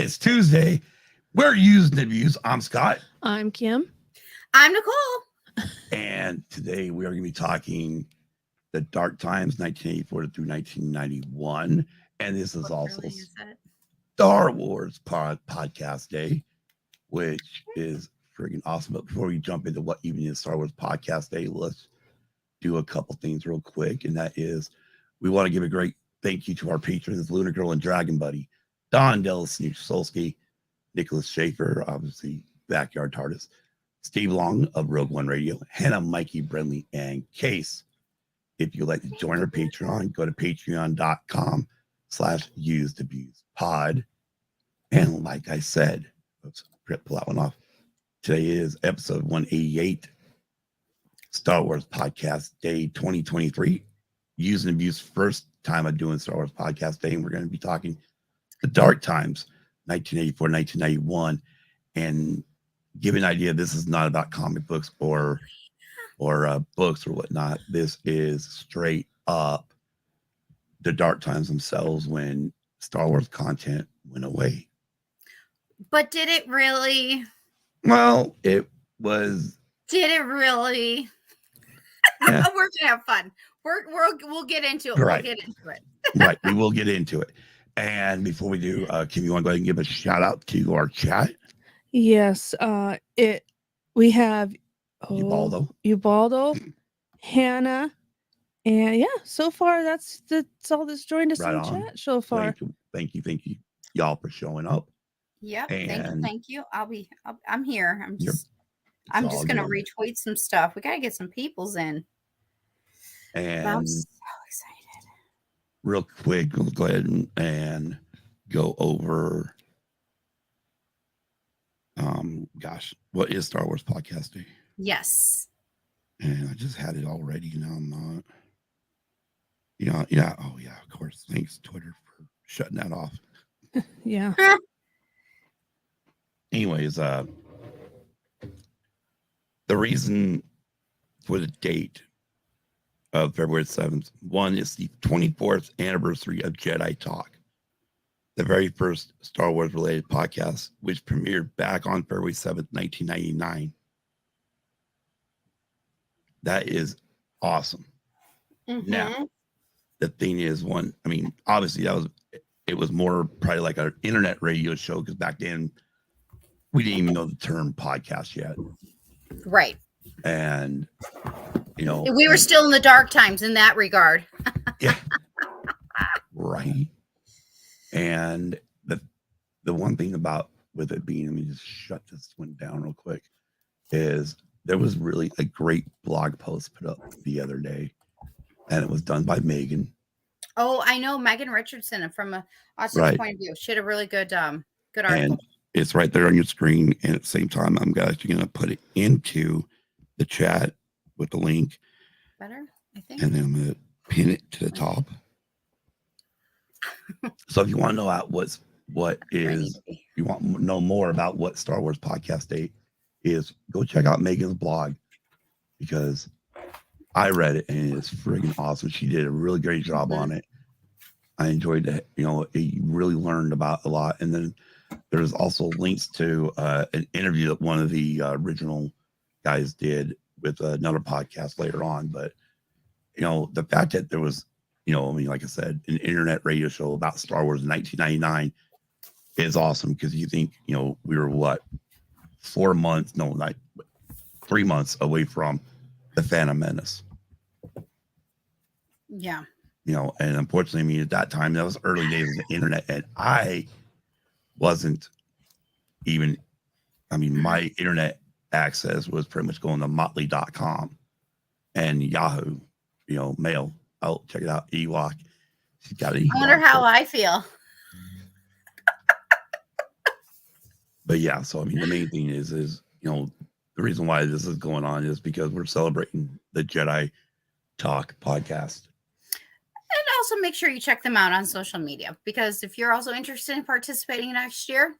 It's Tuesday. We're using abuse. I'm Scott. I'm Kim. I'm Nicole. And today we are going to be talking the dark times, 1984 through 1991. And this is also Star Wars podcast day, which is freaking awesome. But before we jump into what even is Star Wars podcast day, let's do a couple things real quick. And that is, we want to give a great thank you to our patrons, Lunar Girl and Dragon Buddy, Don Solsky, Nicholas Schaefer, obviously Backyard TARDIS, Steve Long of Rogue One Radio, Hannah, Mikey, Brenly, and Case. If you'd like to join our Patreon, go to patreon.com/usedabusepod. And like I said, let's pull that one off. Today is episode 188, Star Wars Podcast Day 2023. Use and abuse, first time I'm doing Star Wars Podcast Day, and we're going to be talking the dark times, 1984, 1991, and give an idea. This is not about comic books or books or whatnot. This is straight up the dark times themselves when Star Wars content went away. But did it really? Well, it was. Did it really? Yeah. We're gonna have fun. We'll get into it. Right. We'll get into it. Right. We will get into it. And before we do, Kim, you want to go ahead and give a shout out to our chat? Yes. We have Ubaldo, Hannah, and yeah. So far, that's all that's joined us in the chat so far. Thank you, y'all, for showing up. Yep. Thank you. I'm here. I'm just gonna retweet some stuff. We gotta get some peoples in. And I'm so excited. Real quick, we'll go ahead and go over. What is Star Wars Podcast Day? Yes. And I just had it already. Now I'm not. Yeah. Oh yeah, of course. Thanks, Twitter, for shutting that off. Yeah. Anyways, the reason for the date of February 7th, one is the 24th anniversary of Jedi Talk, the very first Star Wars related podcast, which premiered back on February 7th, 1999. That is awesome. Mm-hmm. Now, the thing is, obviously it was more probably like an internet radio show, because back then we didn't even know the term podcast yet. Right. And, we were still in the dark times in that regard. Yeah. Right. And the one thing about with it being, let me just shut this one down real quick, is there was really a great blog post put up the other day, and it was done by Megan. Oh, I know Megan Richardson from a autistic point of view. She had a really good article. And it's right there on your screen. And at the same time, I'm actually going to put it into the chat with the link. Better, I think. And then I'm going to pin it to the top. So if you want to know you want to know more about what Star Wars Podcast Day is, go check out Megan's blog, because I read it and it's friggin' awesome. She did a really great job on it. I enjoyed it. You really learned about a lot. And then there's also links to an interview that one of the original guys did with another podcast later on. But, the fact that there was, like I said, an internet radio show about Star Wars in 1999 is awesome, because you think, we were 3 months away from the Phantom Menace. Yeah. And unfortunately, at that time, that was early days of the internet, and I wasn't even, my internet access was pretty much going to motley.com and Yahoo, mail. Oh, check it out. Ewok. She's got it. I wonder how I feel. But yeah, so the main thing is the reason why this is going on is because we're celebrating the Jedi Talk podcast. And also make sure you check them out on social media, because if you're also interested in participating next year,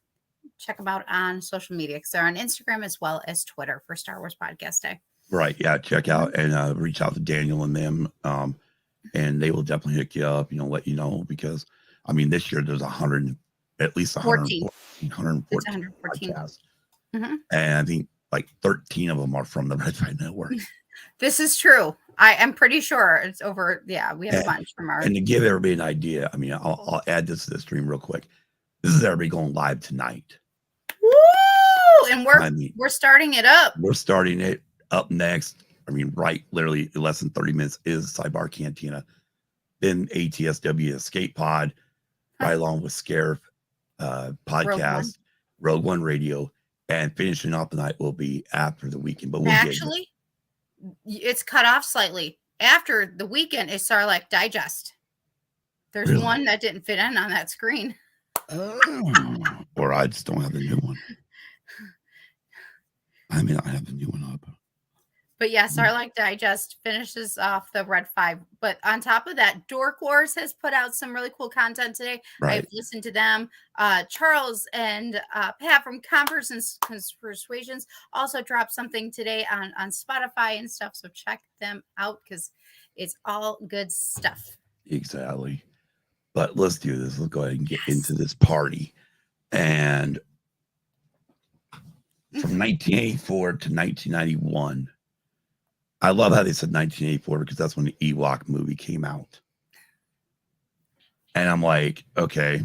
check them out on social media, because they're on Instagram as well as Twitter for Star Wars Podcast Day. Right. Yeah. Check out and reach out to Daniel and them. And they will definitely hook you up, let you know, because this year there's at least 14. 114 It's 114. podcasts. Mm-hmm. And I think like 13 of them are from the Red 5 Network. This is true. I am pretty sure it's over. Yeah, we have a bunch from our. And to give everybody an idea, I mean, I'll add this to the stream real quick. This is everybody going live tonight. Woo! And we're starting it up. We're starting it up next. I mean, right, literally less than 30 minutes is Sidebar Cantina. Then ATSW Escape Pod, right along with Scare Podcast, Rogue One Radio, and finishing off the night will be after the weekend. But we'll actually, it's cut off slightly. After the weekend is Sarlacc Digest. There's one that didn't fit in on that screen. Or I just don't have the new one. I mean, I have the new one up. But yeah, Sarlacc Digest finishes off the Red 5. But on top of that, Dork Wars has put out some really cool content today. Right. I've listened to them. Charles and Pat from Converse and Persuasions also dropped something today on Spotify and stuff. So check them out because it's all good stuff. Exactly. But let's do this. Let's go ahead and get into this party. And from 1984 to 1991, I love how they said 1984 because that's when the Ewok movie came out. And I'm like, okay.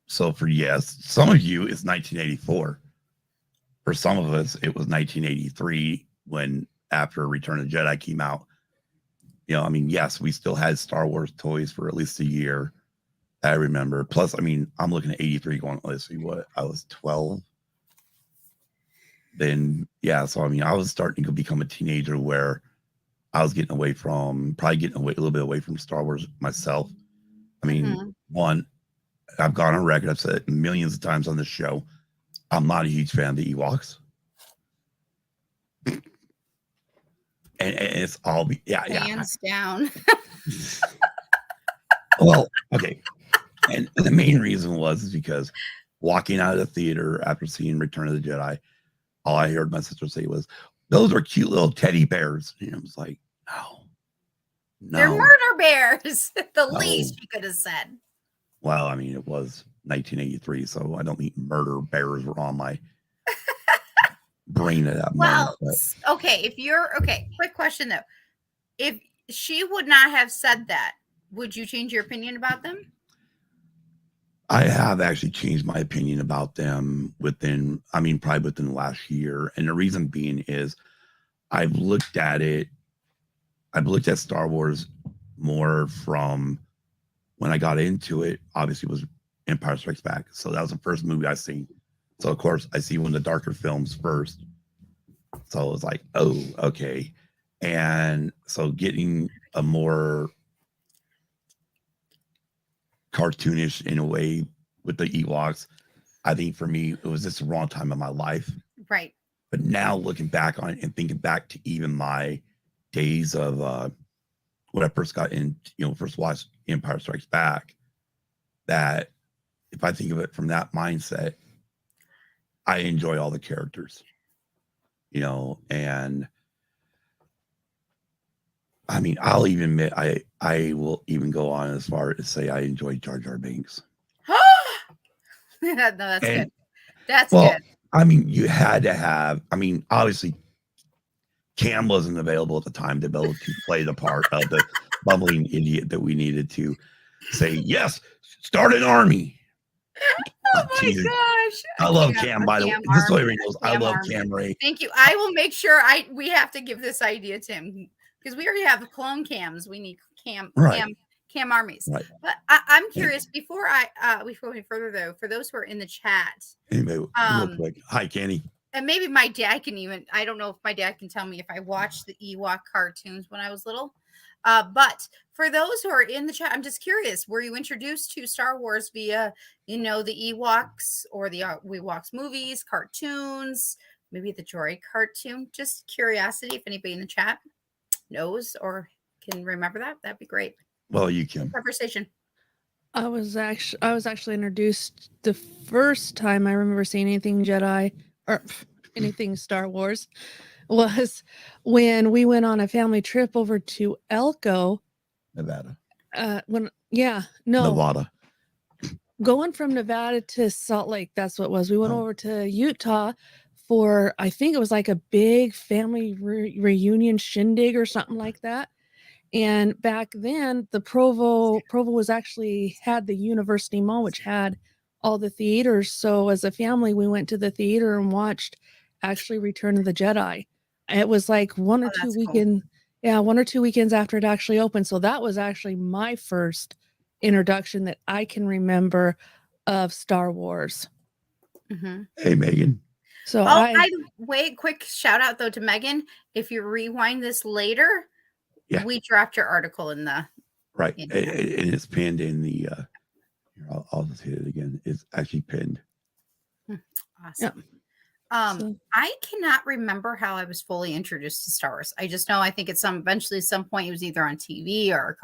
So for some of you, it's 1984. For some of us, it was 1983 when after Return of the Jedi came out. You know, I mean, yes, we still had Star Wars toys for at least a year. I remember. Plus, I mean, I'm looking at 83 going, let's see what, I was 12. Then, yeah, so I mean, I was starting to become a teenager where I was getting a little bit away from Star Wars myself. I mean, one, I've gone on record, I've said it millions of times on this show, I'm not a huge fan of the Ewoks. And it's all hands down. Well, okay. And the main reason is because walking out of the theater after seeing Return of the Jedi, all I heard my sister say was, those are cute little teddy bears. And I was like, no. They're murder bears. The least you could have said. Well, I mean, it was 1983, so I don't think murder bears were on my brain at that moment. Okay, quick question though. If she would not have said that, would you change your opinion about them? I have actually changed my opinion about them probably within the last year. And the reason being is I've looked at Star Wars more from when I got into it. Obviously, it was Empire Strikes Back. So that was the first movie I seen. So, of course, I see one of the darker films first. So it was like, oh, okay. And so getting a more cartoonish in a way with the Ewoks, I think for me, it was just the wrong time in my life. Right. But now looking back on it and thinking back to even my days of when I first got in, first watched Empire Strikes Back, that if I think of it from that mindset, I enjoy all the characters, and I mean, I'll even admit, I will even go on as far as say I enjoy Jar Jar Binks. No, that's good. That's good. I mean, you had to have, obviously, Cam wasn't available at the time to be able to play the part of the bumbling idiot that we needed to say, yes, start an army. Oh my gosh. I love Cam, by the way. This is what he knows. I love Cam Ray. Thank you. I will make sure we have to give this idea to him because we already have the clone cams. We need cam armies. Right. But I'm curious, before we go any further though, for those who are in the chat. Anyway, real quick. Hi, Kenny. And maybe my dad I don't know if my dad can tell me if I watched the Ewok cartoons when I was little. But for those who are in the chat, I'm just curious, were you introduced to Star Wars via, the Ewoks or the Ewoks movies, cartoons, maybe the Droid cartoon? Just curiosity, if anybody in the chat knows or can remember that'd be great. Well, you can. Conversation. I was actually introduced the first time I remember seeing anything Jedi or anything Star Wars was when we went on a family trip over to Elko, Nevada. Nevada. going from Nevada to Salt Lake, that's what it was. We went over to Utah for, I think it was like a big family reunion shindig or something like that. And back then, the Provo was actually had the University Mall, which had all the theaters. So as a family, we went to the theater and watched actually Return of the Jedi. It was like one or two weekends after it actually opened. So that was actually my first introduction that I can remember of Star Wars. Mm-hmm. Hey, Megan. So quick shout out though to Megan. If you rewind this later, we dropped your article in the right, and it's pinned in the. I'll just hit it again. It's actually pinned. Awesome. Yeah. I cannot remember how I was fully introduced to Star Wars. I just know I think eventually some point it was either on TV or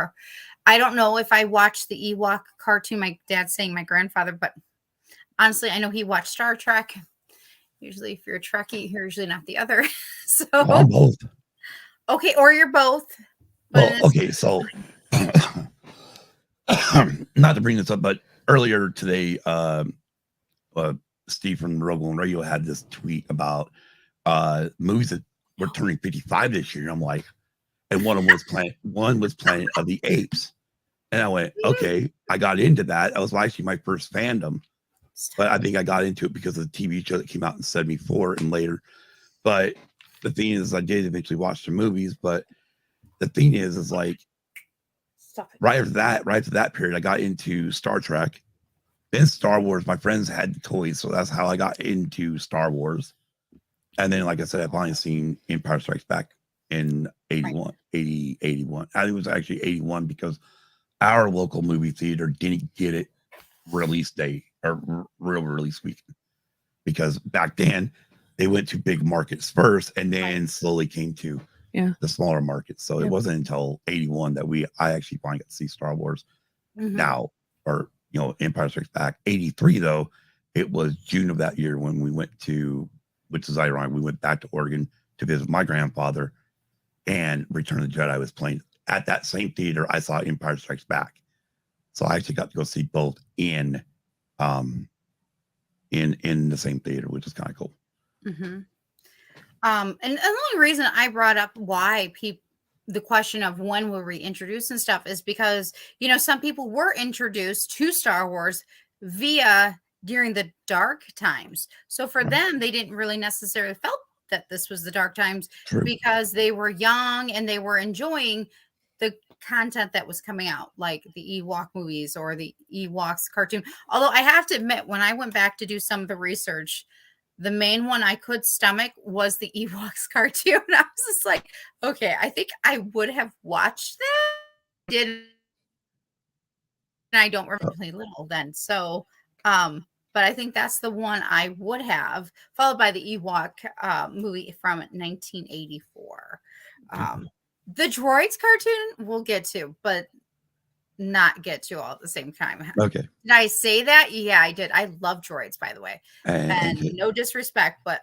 I don't know if I watched the Ewok cartoon. My dad's saying my grandfather, but honestly, I know he watched Star Trek. Usually, if you're a Trekkie, you're usually not the other. So I'm both. Okay, or you're both. Well, okay, so not to bring this up, but earlier today, Steve from Rogue One Radio had this tweet about movies that were turning 55 this year. And I'm like, and one was Planet of the Apes. And I went, okay, I got into that. That was actually my first fandom. But I think I got into it because of the TV show that came out in 74 and later. But the thing is, I did eventually watch the movies. But the thing is like, right after that period, I got into Star Trek. Then Star Wars, my friends had the toys, so that's how I got into Star Wars. And then, like I said, I finally seen Empire Strikes Back in 81. I think it was actually 81 because our local movie theater didn't get it release day or real release weekend. Because back then, they went to big markets first and then slowly came to the smaller markets. So it wasn't until 81 that I actually finally got to see Star Wars now, or Empire Strikes Back. 83 though, it was June of that year when we went to, which is ironic, we went back to Oregon to visit my grandfather, and Return of the Jedi was playing at that same theater. I saw Empire Strikes Back, so I actually got to go see both in the same theater, which is kind of cool. Mm-hmm. And the only reason I brought up why the question of when were we introduced and stuff is because, some people were introduced to Star Wars during the dark times. So for them, they didn't really necessarily felt that this was the dark times because they were young and they were enjoying the content that was coming out, like the Ewok movies or the Ewoks cartoon. Although I have to admit, when I went back to do some of the research, the main one I could stomach was the Ewoks cartoon. I was just like, okay, I think I would have watched that. And I don't remember really little then. So, but I think that's the one I would have, followed by the Ewok movie from 1984. The Droids cartoon we'll get to, but not get to all at the same time. Okay. Did I say that? Yeah, I did. I love droids, by the way. And no disrespect, but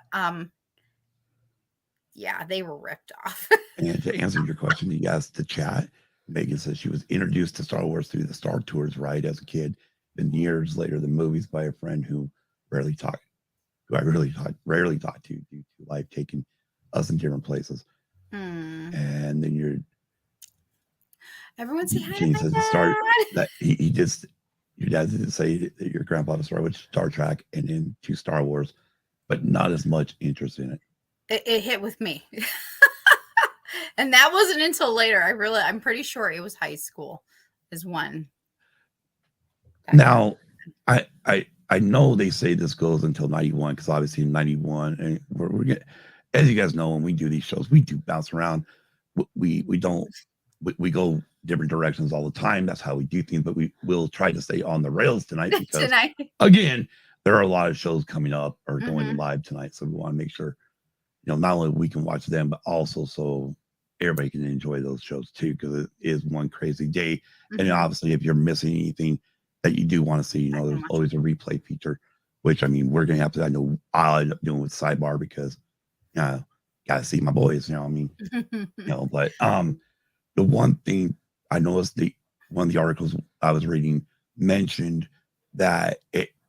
yeah, they were ripped off. And to answer your question, you asked the chat, Megan says she was introduced to Star Wars through the Star Tours ride as a kid, then years later the movies by a friend who I rarely talked to due to life taking us in different places. And then everyone say hi Gene says that your dad did say that your grandpa started with Star Trek and then to Star Wars, but not as much interest in it. It hit with me. And that wasn't until later. I'm pretty sure it was high school is one. Now, I know they say this goes until 91 because obviously in 91, and we're getting, as you guys know, when we do these shows, we do bounce around. We go different directions all the time. That's how we do things, but we will try to stay on the rails tonight because again, there are a lot of shows coming up or going live tonight. So we want to make sure, not only we can watch them, but also so everybody can enjoy those shows too, because it is one crazy day. And obviously if you're missing anything that you do want to see, there's always a replay feature, which we're going to have to, I know I'll end up doing with Sidebar because, gotta see my boys, but the one thing I noticed, one of the articles I was reading mentioned that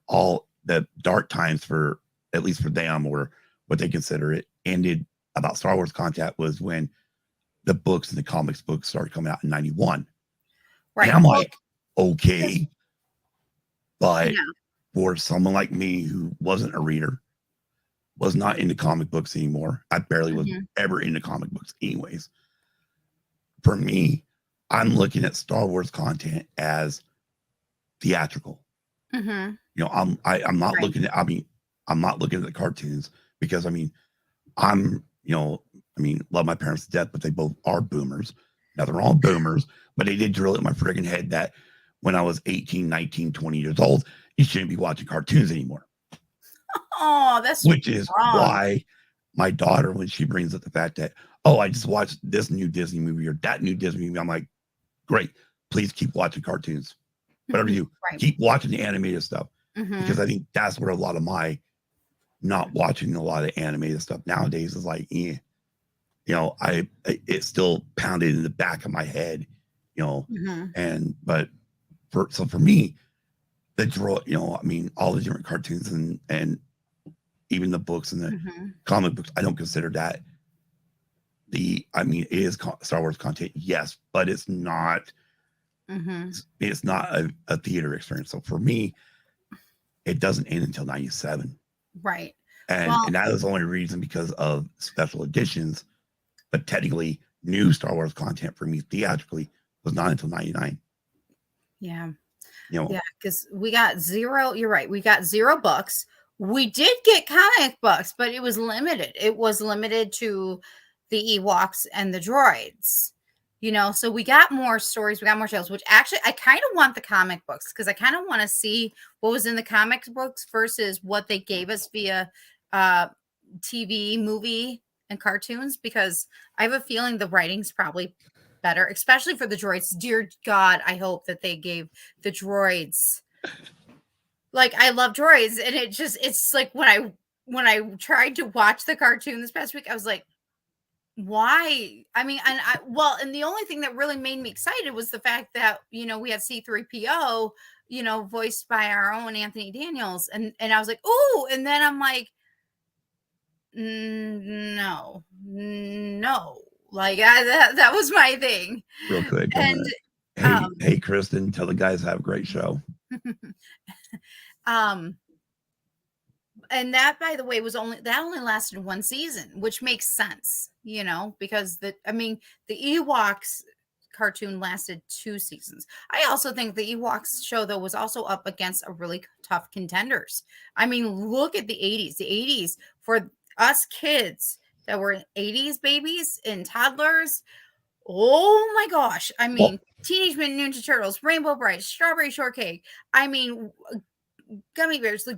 all the dark times for, at least for them, or what they consider it, ended about Star Wars content was when the books and the comics books started coming out in 91. Right. And I'm like, okay. But Yeah. for someone like me who wasn't a reader, was not into comic books anymore, I barely was ever into comic books anyways. For me, I'm looking at Star Wars content as theatrical. You know, I'm not looking at, I'm not looking at the cartoons because I'm, you know, love my parents to death, but they both are boomers. Now they're all boomers, but they did drill it in my friggin' head that when I was 18, 19, 20 years old, you shouldn't be watching cartoons anymore. Oh, that's which is why my daughter, when she brings up the fact that, oh, I just watched this new Disney movie or that new Disney movie, I'm like, great, please keep watching cartoons. Whatever you keep watching the animated stuff. Because I think that's where a lot of my not watching a lot of animated stuff nowadays is like, you know, it's still pounded in the back of my head, you know, but for me, the draw, you know, all the different cartoons and even the books and the comic books, I don't consider that it is Star Wars content, yes, but it's not, it's not a theater experience. So for me, it doesn't end until 97. Right. And that is the only reason because of special editions, but technically new Star Wars content for me theatrically was not until 99. Yeah. You know, yeah, because we got zero. You're right. We got 0 books. We did get comic books, but it was limited. It was limited to the Ewoks and the droids. You know, so we got more stories. We got more tales, which actually I kind of want the comic books because I kind of want to see what was in the comic books versus what they gave us via TV, movie, and cartoons, because I have a feeling the writing's probably better, especially for the droids. Dear God, I hope that they gave the droids. Like, I love droids, and it's like when I tried to watch the cartoon this past week, I was like, why? And the only thing that really made me excited was the fact that, you know, we had C-3PO, you know, voiced by our own Anthony Daniels, and I was like, ooh, and then I'm like, no, like that was my thing. Real quick, And hey Kristen, tell the guys have a great show. And that, by the way, only lasted 1 season, which makes sense, you know, because the Ewoks cartoon lasted 2 seasons. I also think the Ewoks show, though, was also up against a really tough contenders. Look at the 80s. The 80s for us kids that were 80s babies and toddlers. Oh my gosh. Teenage Mutant Ninja Turtles, Rainbow Bright, Strawberry Shortcake. Gummy bears,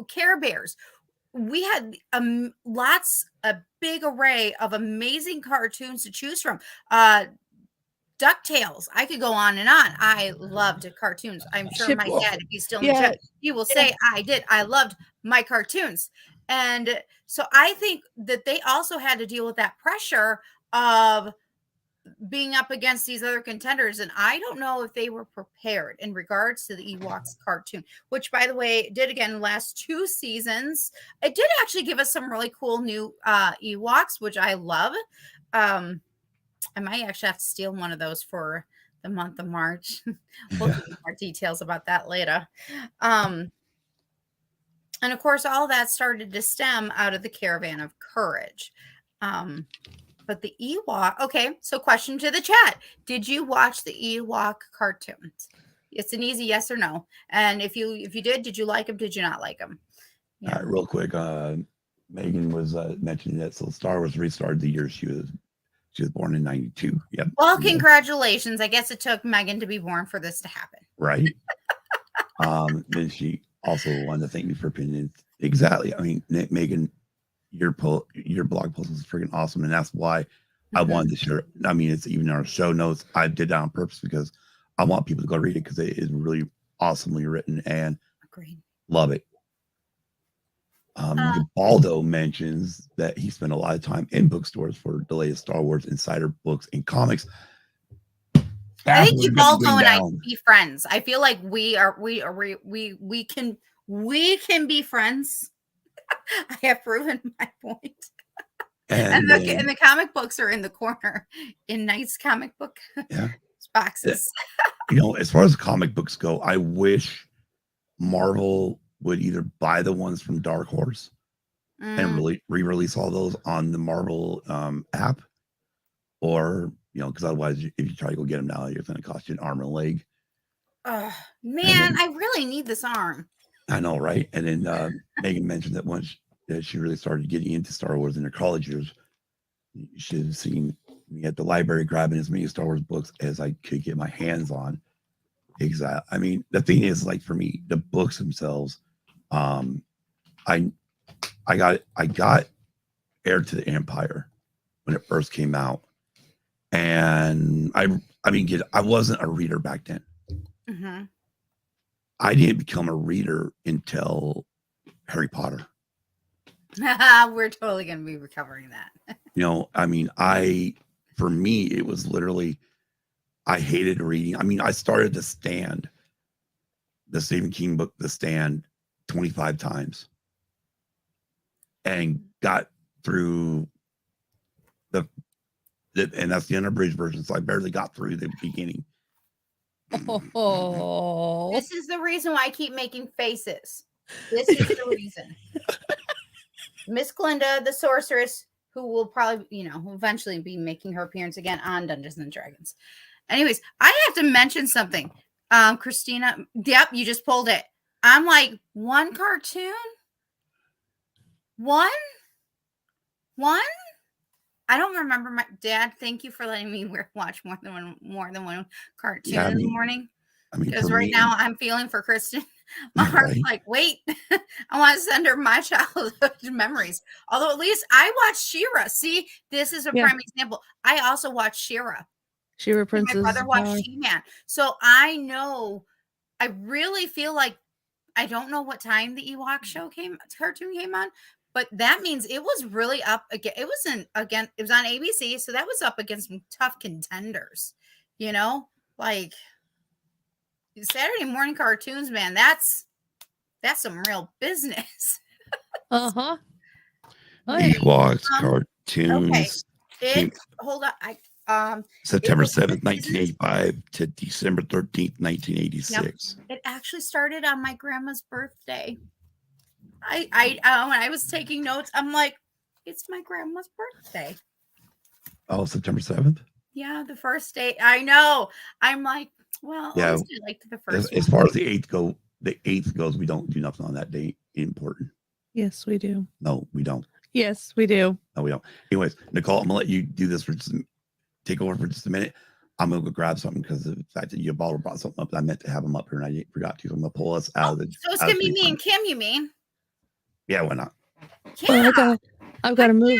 Care Bears. We had a big array of amazing cartoons to choose from. DuckTales. I could go on and on. I loved cartoons. I'm sure my dad, if he's still in the chat, he will say I did. I loved my cartoons. And so I think that they also had to deal with that pressure of being up against these other contenders. And I don't know if they were prepared in regards to the Ewoks cartoon, which, by the way, did again last 2 seasons. It did actually give us some really cool new Ewoks, which I love. I might actually have to steal one of those for the month of March. We'll get more details about that later. And of course, all that started to stem out of the Caravan of Courage. But the Ewok, okay, so question to the chat. Did you watch the Ewok cartoons? It's an easy yes or no. And if you did you like them? Did you not like them? Yeah. All right, real quick. Megan was mentioning that. So Star Wars restarted the year she was born in 92. Yep. Well, congratulations. I guess it took Megan to be born for this to happen. Right. Then she also wanted to thank me for opinions. Exactly. Megan, your blog post was freaking awesome, and that's why I wanted to share. It's even our show notes. I did that on purpose because I want people to go read it because it is really awesomely written and love it. Baldo mentions that he spent a lot of time in bookstores for the latest Star Wars insider books and comics. I think We're you gonna all bring and I down. be friends. I feel like we can be friends. I have proven my point. And the comic books are in the corner in nice comic book boxes. As far as comic books go, I wish Marvel would either buy the ones from Dark Horse and really re-release all those on the Marvel app, or because otherwise, if you try to go get them now, it's going to cost you an arm and a leg. Oh man, I really need this arm. I know, right? And then Megan mentioned that once she really started getting into Star Wars in her college years, you should have seen me at the library grabbing as many Star Wars books as I could get my hands on. Exactly. I mean, the thing is, like, for me, the books themselves, I got Heir to the Empire when it first came out, and I wasn't a reader back then. Mm-hmm. I didn't become a reader until Harry Potter. We're totally going to be recovering that. For me, it was literally, I hated reading. I mean, I started The Stand, the Stephen King book, The Stand, 25 times and got through and that's the unabridged version. So I barely got through the beginning. Oh, this is the reason why I keep making faces. This is the reason. Miss Glinda, the sorceress, who will probably, who eventually be making her appearance again on Dungeons and Dragons. Anyways, I have to mention something. Christina, yep, you just pulled it. I'm like, one cartoon? One? I don't remember my dad. Thank you for letting me watch more than one cartoon in the morning. Because right now I'm feeling for Kristen. My heart's like, wait, I want to send her my childhood memories. Although at least I watched She-Ra. See, this is a prime example. I also watched She-Ra. She-Ra Princess. My brother watched She-Man. So I know, I really feel like, I don't know what time the Ewok cartoon came on, but that means it was really up again. It was on ABC. So that was up against some tough contenders, like Saturday morning cartoons, man. That's some real business. Uh-huh. Ewoks cartoons. Okay. Hold on. September 7th, 1985 to December 13th, 1986. Yep. It actually started on my grandma's birthday. When I was taking notes, I'm like, it's my grandma's birthday. Oh, September 7th? Yeah, the first day. I know. I'm like, well, yeah. I liked the first as far as the 8th goes, we don't do nothing on that date. Important. Yes, we do. No, we don't. Yes, we do. No, we don't. Anyways, Nicole, I'm gonna let you do this take over for just a minute. I'm gonna go grab something because of the fact that you brought something up. I meant to have them up here and I forgot to. So I'm gonna pull us out of the. So it's gonna be me and Kim, you mean? Yeah, why not? Yeah. Well, I've got to move.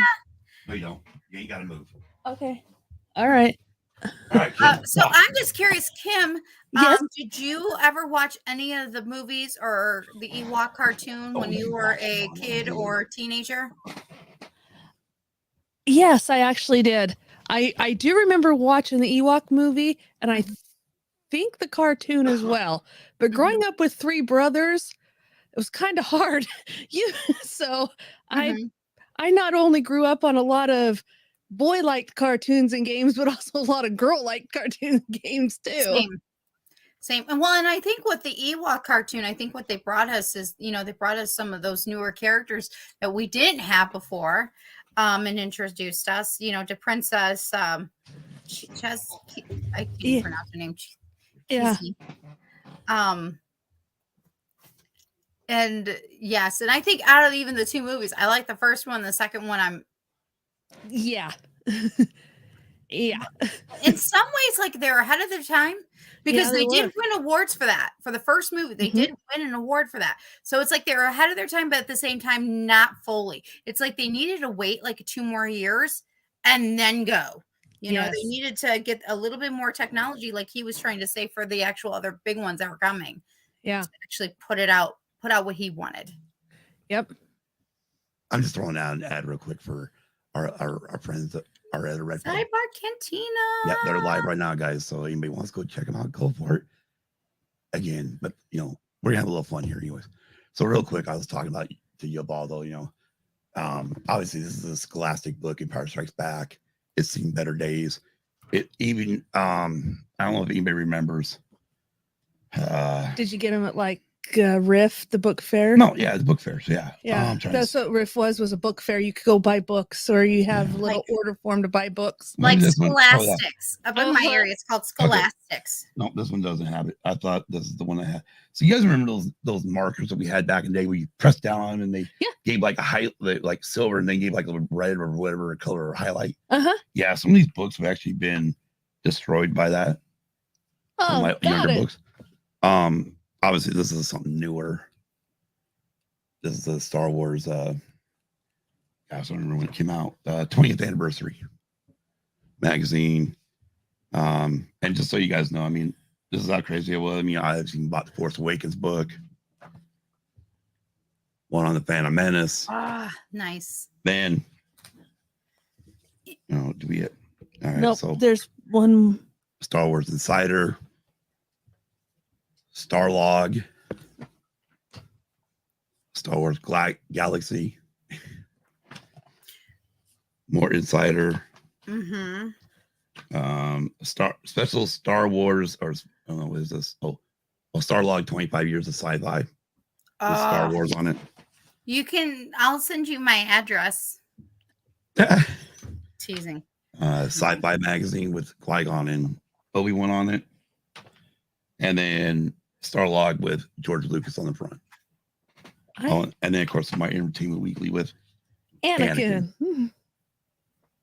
No, you don't. You ain't got to move. Okay. All right. All right, Kim, so I'm just curious, Kim. Yes. Did you ever watch any of the movies or the Ewok cartoon when you were a kid or teenager? Yes, I actually did. I do remember watching the Ewok movie, and I think the cartoon as well. But growing up with three brothers, it was kind of hard. So I not only grew up on a lot of boy-liked cartoons and games, but also a lot of girl-liked cartoon games too. Same. And well, and I think with the Ewok cartoon, I think what they brought us is, they brought us some of those newer characters that we didn't have before, and introduced us, to Princess I can't pronounce her name. Yeah. And yes, and I think out of even the two movies, I like the first one. The second one, yeah. Yeah. In some ways, like, they're ahead of their time because they did win awards for that. For the first movie, they did win an award for that. So it's like they're ahead of their time, but at the same time, not fully. It's like they needed to wait like 2 more years and then go. They needed to get a little bit more technology, like he was trying to say, for the actual other big ones that were coming. Yeah. To actually put out what he wanted. Yep. I'm just throwing out an ad real quick for our friends are at a Red Pub. Sidebar Cantina. Yeah, they're live right now, guys. So anybody wants to go check them out, go for it. Again, but you know, we're gonna have a little fun here, anyways. So real quick, I was talking about to Yuvaldo, you know. Obviously, this is a scholastic book. Empire Strikes Back. It's seen better days. It even I don't know if anybody remembers. Did you get them at like Riff, the book fair? No, yeah, it's book fairs. Yeah, Yeah, that's what Riff was a book fair. You could go buy books, or you have a little order form to buy books. Like Scholastics. Up in my area, it's called Scholastics. Okay. No, this one doesn't have it. I thought this is the one I had. So you guys remember those markers that we had back in the day where you pressed down on them and they gave like a like silver, and they gave like a red or whatever color or highlight. Yeah, some of these books have actually been destroyed by that. Oh, my younger books. Obviously, this is something newer. This is the Star Wars. I don't remember when it came out. 20th anniversary magazine. And just so you guys know, I mean, this is how crazy it was. I mean, I've even bought the Force Awakens book. One on the Phantom Menace. Ah, nice. Then, you know, do we? All right. Nope. So there's one. Star Wars Insider. Starlog, Star Wars Galaxy, more Insider, special Star Wars, or I don't know, what is this? Oh, Starlog 25 years of sci-fi with Star Wars on it. I'll send you my address. Teasing. Sci-fi magazine with Qui-Gon and Obi-Wan on it, and then Starlog with George Lucas on the front. And then, of course, my Entertainment Weekly with Anakin.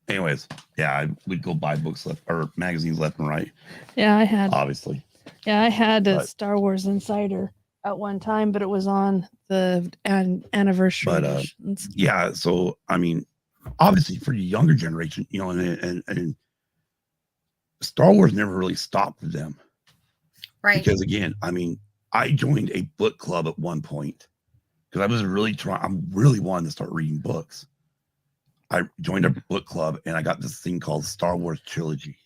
Anyways, yeah, I would go buy books or magazines left and right. Yeah, I had. Obviously. Yeah, I had a Star Wars Insider at one time, but it was on the anniversary editions. Yeah, so, I mean, obviously for the younger generation, you know, and Star Wars never really stopped for them. Right. Because again, I mean, I joined a book club at one point because I was I'm really wanting to start reading books. I joined a book club and I got this thing called Star Wars Trilogy.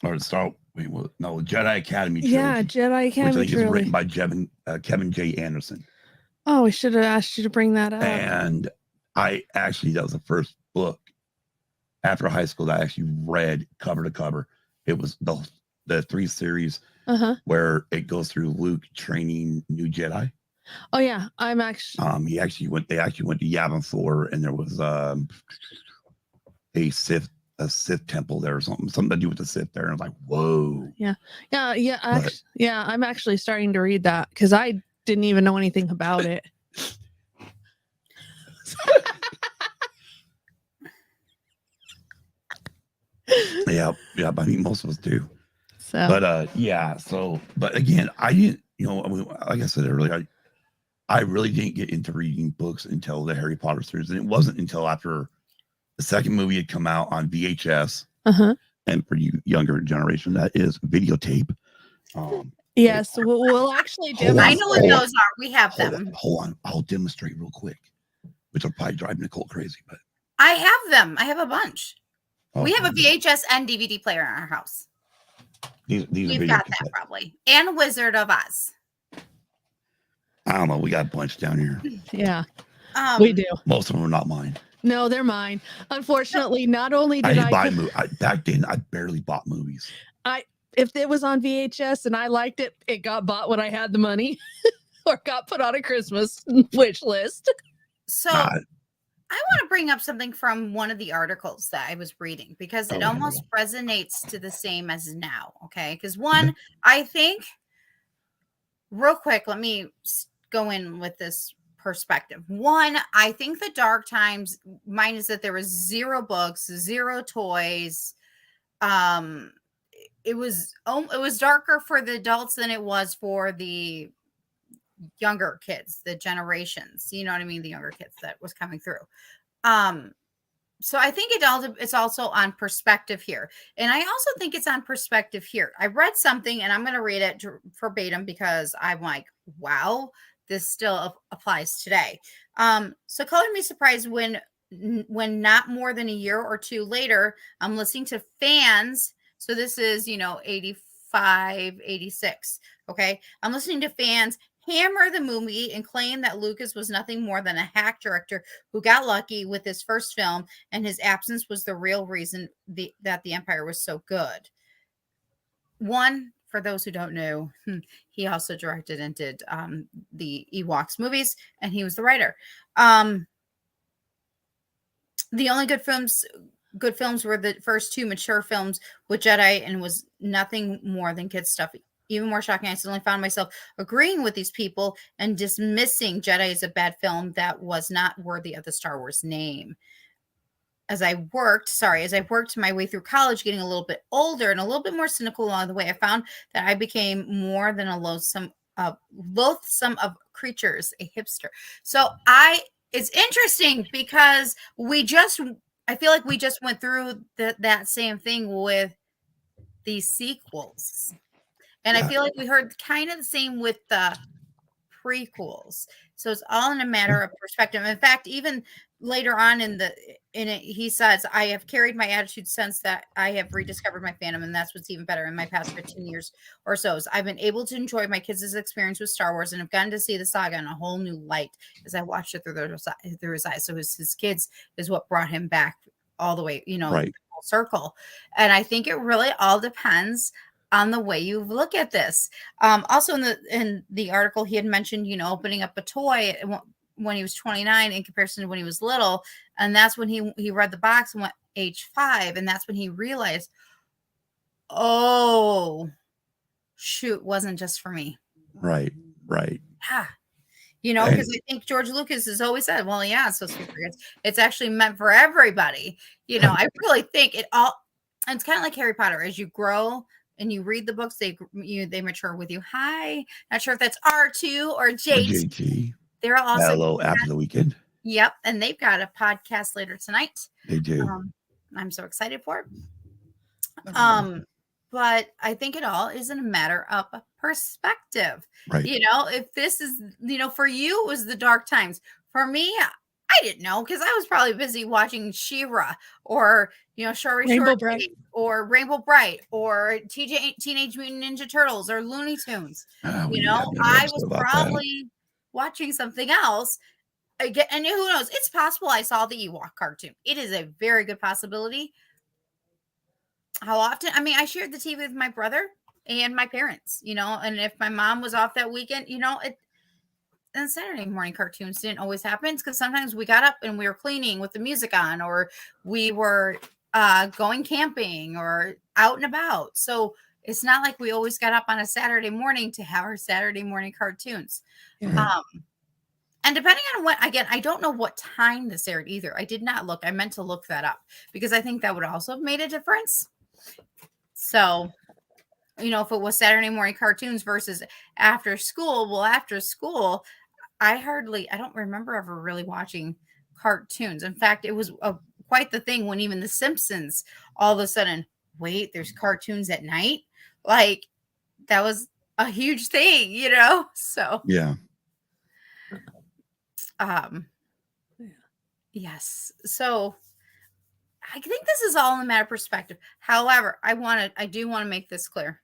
Or Jedi Academy Trilogy. Yeah, Jedi Academy which I think is written by Kevin J. Anderson. Oh, we should have asked you to bring that up. And that was the first book after high school that I actually read cover to cover. It was the 3 series where it goes through Luke training new Jedi. Oh yeah, I'm actually. They actually went to Yavin 4, and there was a Sith temple there or something to do with the Sith there. And I was like, whoa. I'm actually starting to read that because I didn't even know anything about it. yeah. I mean, most of us do. So, but again, I didn't, you know, I mean, like I said earlier, I really didn't get into reading books until the Harry Potter series, and it wasn't until after the second movie had come out on VHS, and for you younger generation, that is videotape. Yes, we'll actually do. I know what those are. We have them. Hold on, I'll demonstrate real quick, which will probably drive Nicole crazy, but I have them. I have a bunch. We have a VHS and DVD player in our house. We've got that probably. And Wizard of Oz. I don't know. We got a bunch down here. Yeah, we do. Most of them are not mine. No, they're mine. Unfortunately, not only did I buy movies. Back then, I barely bought movies. If it was on VHS and I liked it, it got bought when I had the money or got put on a Christmas wish list. So I want to bring up something from one of the articles that I was reading because it almost resonates to the same as now. Okay. Because one, I think real quick, let me go in with this perspective. One, I think the dark times, mine is that there was 0 books, 0 toys. It was darker for the adults than it was for the younger kids, the generations, you know what I mean? The younger kids that was coming through. So I think it's also on perspective here. And I also think it's on perspective here. I read something and I'm going to read it verbatim because I'm like, wow, this still applies today. So color me surprised when when not more than a year or two later, I'm listening to fans. So this is, 85, 86. Okay. I'm listening to fans hammer the movie and claim that Lucas was nothing more than a hack director who got lucky with his first film, and his absence was the real reason that the Empire was so good. One, for those who don't know, he also directed and did the Ewoks movies, and he was the writer. The only good films were the first two mature films with Jedi, and was nothing more than kid stuff. Even more shocking, I suddenly found myself agreeing with these people and dismissing Jedi as a bad film that was not worthy of the Star Wars name. As I worked my way through college, getting a little bit older and a little bit more cynical along the way, I found that I became more than a loathsome of creatures, a hipster. So it's interesting because I feel like we just went through that same thing with these sequels. And I feel like we heard kind of the same with the prequels. So it's all in a matter of perspective. In fact, even later on in it, he says, I have carried my attitude since that I have rediscovered my fandom, and that's what's even better. In my past 15 years or so, I've been able to enjoy my kids' experience with Star Wars, and have gotten to see the saga in a whole new light as I watched it through his eyes. So his kids is what brought him back all the way, Right. full circle. And I think it really all depends on the way you look at this. Also in the article, he had mentioned, opening up a toy when he was 29 in comparison to when he was little. And that's when he read the box and went age 5. And that's when he realized, oh, shoot, wasn't just for me. Right. Yeah. Because I think George Lucas has always said, well, yeah, it's supposed to be for kids. It's actually meant for everybody. I really think and it's kind of like Harry Potter. As you grow and you read the books, they mature with you. Hi. Not sure if that's R2 or JT. They're also hello after the weekend. Yep. And they've got a podcast later tonight. They do. I'm so excited for it. But I think it all is in a matter of perspective. Right. If this is, for you, it was the dark times. For me, I didn't know, because I was probably busy watching She-Ra or, Rainbow Bright, or Rainbow Bright or Teenage Mutant Ninja Turtles or Looney Tunes. I was probably watching something else. And who knows? It's possible I saw the Ewok cartoon. It is a very good possibility. How often? I mean, I shared the TV with my brother and my parents, and if my mom was off that weekend, and Saturday morning cartoons didn't always happen, because sometimes we got up and we were cleaning with the music on, or we were going camping or out and about. So it's not like we always got up on a Saturday morning to have our Saturday morning cartoons. And depending on what, again, I don't know what time this aired either. I did not look. I meant to look that up, because I think that would also have made a difference. So, if it was Saturday morning cartoons versus after school, well, after school, I don't remember ever really watching cartoons. In fact, it was quite the thing when even The Simpsons, all of a sudden, wait, there's cartoons at night? Like, that was a huge thing, So, yeah. Yes. So I think this is all in a matter of perspective. However, I do want to make this clear.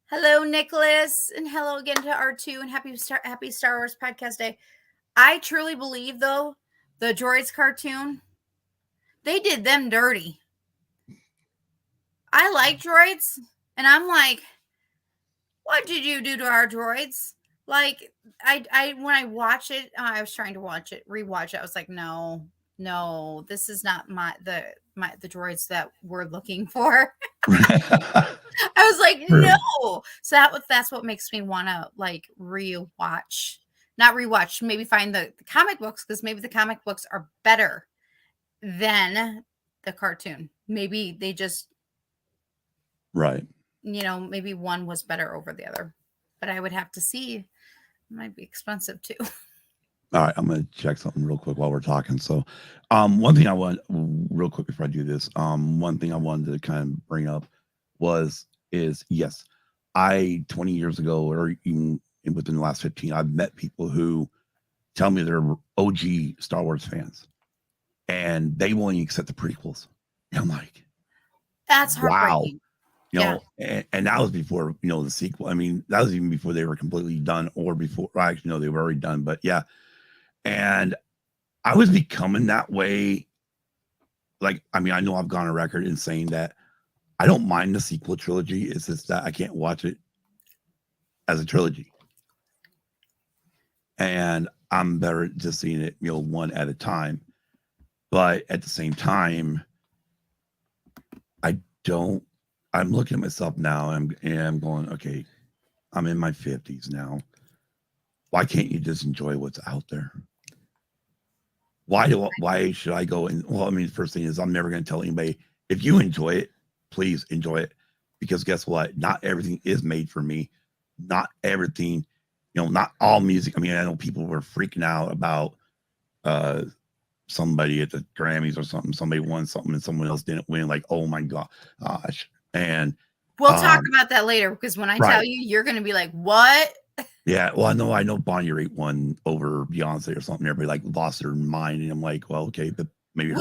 Hello, Nicholas, and hello again to R2, and happy Star Wars Podcast Day. I truly believe, though, the droids cartoon, they did them dirty. I like droids, and I'm like, what did you do to our droids? Like, I when I watch it, I was trying to rewatch it. I was like, no, this is not the droids that we're looking for. I was like, no. So that's what makes me want to not rewatch, maybe find the comic books, because maybe the comic books are better than the cartoon. Maybe they just, right. Maybe one was better over the other, but I would have to see. It might be expensive too. All right, I'm going to check something real quick while we're talking. So, one thing I want real quick before I do this, one thing I wanted to kind of bring up is yes, 20 years ago, or even within the last 15, I've met people who tell me they're OG Star Wars fans. and they won't even accept the prequels. And I'm like, That's wow. heartbreaking. You know, and that was before, you know, the sequel. I mean, that was even before they were completely done, or before, well, actually, no, they were already done. But yeah, and I was becoming that way. Like, I mean, I know I've gone on record in saying that I don't mind the sequel trilogy. It's just that I can't watch it as a trilogy. And I'm better just seeing it, you know, one at a time. But at the same time, I'm looking at myself now and I'm going, okay, I'm in my 50s now. Why can't you just enjoy what's out there? Why should I go and, well, I mean, the first thing is I'm never going to tell anybody, if you enjoy it, please enjoy it. Because guess what? Not everything is made for me. Not everything, you know, not all music. I mean, I know people were freaking out about somebody at the Grammys or something. Somebody won something and someone else didn't win. Like, oh my gosh. And we'll talk about that later, because when I tell you, you're going to be like, what? Yeah, well, I know Bonnie Raitt won over Beyonce or something. Everybody like lost their mind, and I'm like, well, okay, but maybe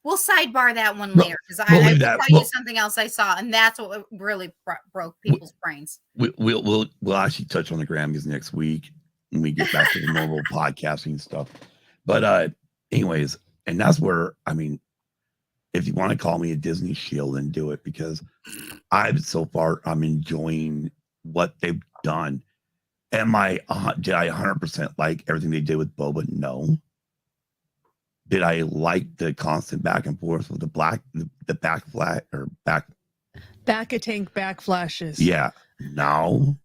we'll sidebar that one later, because I will tell you something else I saw, and that's what really broke people's brains. We'll actually touch on the Grammys next week when we get back to the normal podcasting stuff. But anyways, and that's where, I mean, if you want to call me a Disney shield, then do it, because I'm enjoying what they've done. Did I 100% like everything they did with Boba? No. Did I like the constant back and forth with the back a tank back flashes? Yeah. No.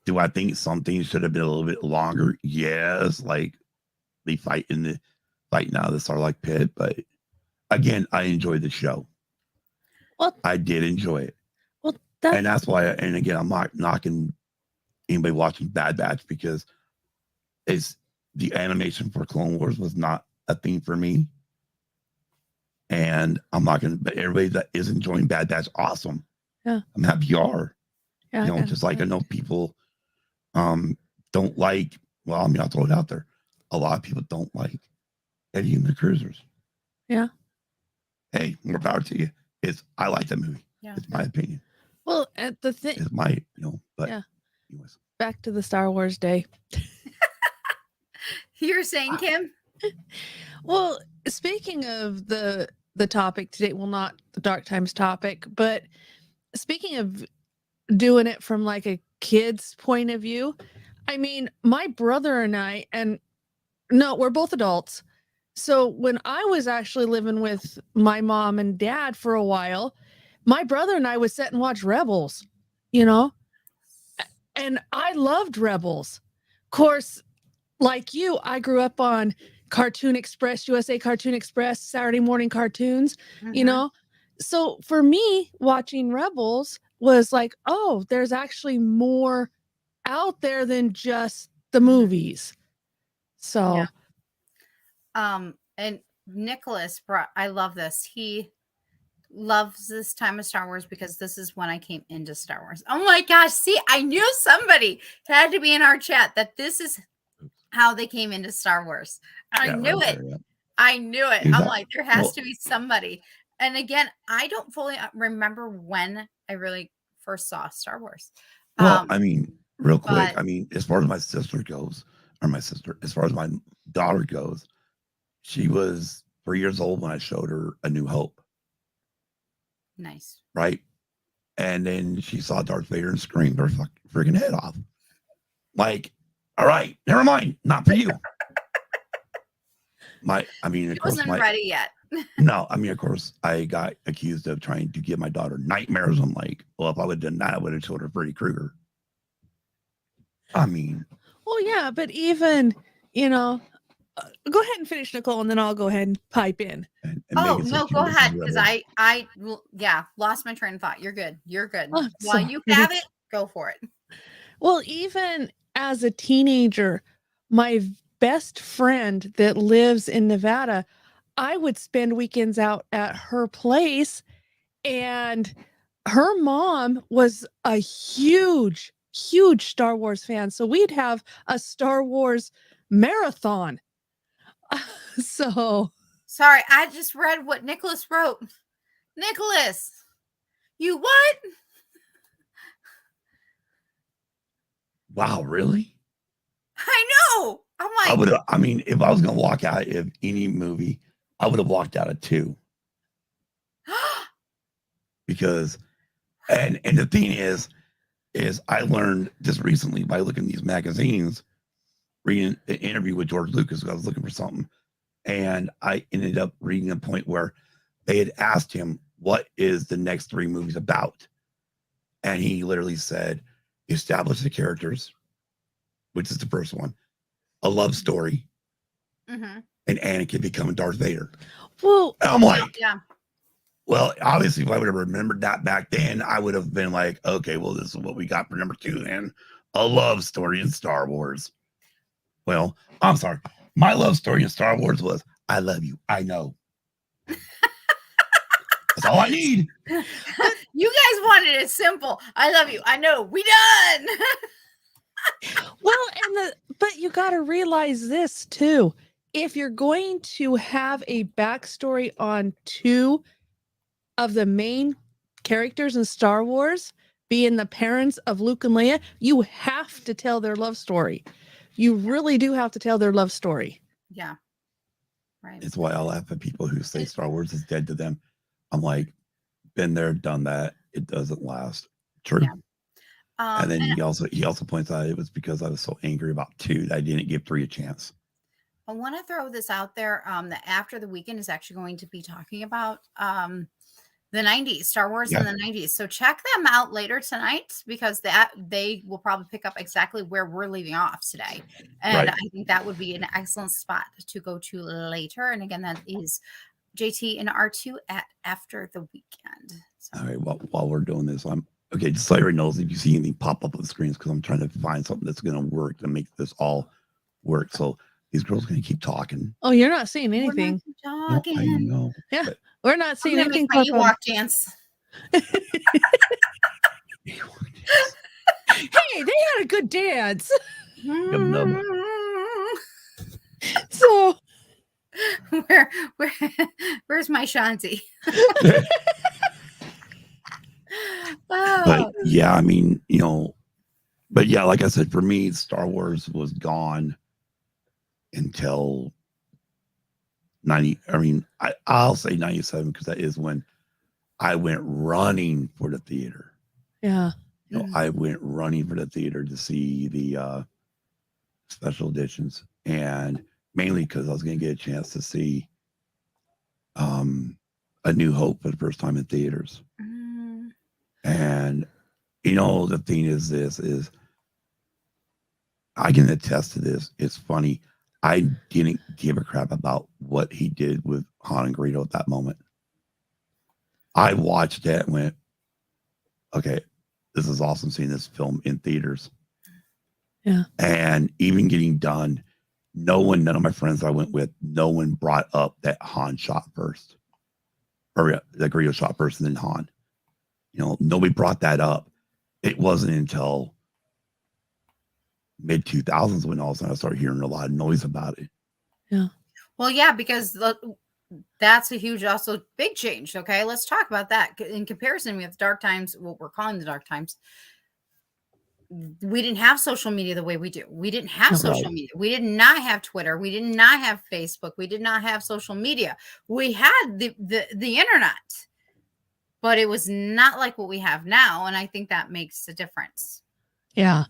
Do I think some things should have been a little bit longer? Yes. Like they fight out of the Sarlacc pit. But again, I enjoyed the show. Well, I did enjoy it. Well, and that's why, and again, I'm not knocking anybody watching Bad Batch, because it's the animation for Clone Wars was not a thing for me. And I'm not going to, but everybody that is enjoying Bad Batch, awesome. Yeah. I'm happy you are. Yeah, you know, just like I know people don't like, well, I mean, I'll throw it out there. A lot of people don't like Eddie and the Cruisers. Yeah. Hey, more power to you. I like that movie. Yeah. It's my opinion. Well, at the thing, it's my, but yeah. Anyways. Back to the Star Wars day. You're saying, Kim? Well, speaking of the topic today, well, not the Dark Times topic, but speaking of doing it from like a kid's point of view, I mean, my brother and I, and no, we're both adults. So when I was actually living with my mom and dad for a while, my brother and I would sit and watch Rebels, you know? And I loved Rebels. Of course, like you, I grew up on Cartoon Express, USA Cartoon Express, Saturday morning cartoons, you know? So for me, watching Rebels was like, oh, there's actually more out there than just the movies. So. Yeah. And Nicholas I love this. He loves this time of Star Wars because this is when I came into Star Wars. Oh my gosh. See, I knew somebody had to be in our chat that this is how they came into Star Wars. I knew it. I knew it. I'm like, there has to be somebody. And again, I don't fully remember when I really first saw Star Wars. Well, I mean, real quick, I mean, as far as my sister goes, as far as my daughter goes, she was 3 years old when I showed her A New Hope. Nice. Right? And then she saw Darth Vader and screamed her freaking head off. Like, all right, never mind. Not for you. He wasn't ready yet. No, I mean, of course, I got accused of trying to give my daughter nightmares. I'm like, well, if I would have done that, I would have told her Freddy Krueger. I mean. Well, yeah, but even, go ahead and finish, Nicole, and then I'll go ahead and pipe in. And no, go ahead, because I lost my train of thought. You're good. You're good. Oh, While you have it, go for it. Well, even as a teenager, my best friend that lives in Nevada, I would spend weekends out at her place, and her mom was a huge Star Wars fan. So we'd have a Star Wars marathon. So Sorry, I just read what Nicholas wrote. Nicholas, you what? Wow, really? I know. I'm I like, would. I mean, if I was gonna walk out of any movie, I would have walked out of 2 because, and the thing is I learned just recently by looking at these magazines, reading an interview with George Lucas. I was looking for something, and I ended up reading a point where they had asked him, "What is the next 3 movies about?" And he literally said, "Establish the characters," which is the first one, a love story, and Anakin becoming Darth Vader. Well, and I'm like, yeah. Well, obviously, if I would have remembered that back then, I would have been like, okay, well, this is what we got for number 2 then. A love story in Star Wars. Well, I'm sorry. My love story in Star Wars was, I love you. I know. That's all I need. You guys wanted it simple. I love you. I know. We done. Well, but you got to realize this too. If you're going to have a backstory on 2 of the main characters in Star Wars, being the parents of Luke and Leia, you have to tell their love story. You really do have to tell their love story. Yeah. Right. It's why I laugh at people who say Star Wars is dead to them. I'm like, been there, done that. It doesn't last. True. Yeah. And then he also points out it was because I was so angry about 2 that I didn't give 3 a chance. I want to throw this out there that after the weekend is actually going to be talking about the 90s, Star Wars in the 90s. So check them out later tonight because they will probably pick up exactly where we're leaving off today. And I think that would be an excellent spot to go to later. And again, that is JT and R2 at After the Weekend. So. All right. Well, while we're doing this, okay, just so everyone knows, if you see anything pop up on the screens, because I'm trying to find something that's going to work to make this all work. So these girls are going to keep talking. Oh, you're not seeing anything. No, I know. Yeah, we're not seeing anything. My Ewok dance. Hey, they had a good dance. So, where's my Shanti? But yeah, I mean, but yeah, like I said, for me, Star Wars was gone until 90. I mean, I'll say 97 because that is when I went running for the theater. Yeah. I went running for the theater to see the special editions, and mainly because I was going to get a chance to see A New Hope for the first time in theaters. And the thing is I can attest to this. It's funny. I didn't give a crap about what he did with Han and Greedo at that moment. I watched it and went, okay, this is awesome seeing this film in theaters. Yeah. And even getting done, none of my friends I went with, no one brought up that Han shot first. Or that Greedo shot first and then Han. Nobody brought that up. It wasn't until mid 2000s when all of a sudden I started hearing a lot of noise about it. Yeah. Well, yeah, because that's a huge, also big change. Okay, let's talk about that. In comparison with dark times, what we're calling the dark times, we didn't have social media the way we do. We didn't have social media. We did not have Twitter. We did not have Facebook. We did not have social media. We had the internet, but it was not like what we have now. And I think that makes a difference. Yeah,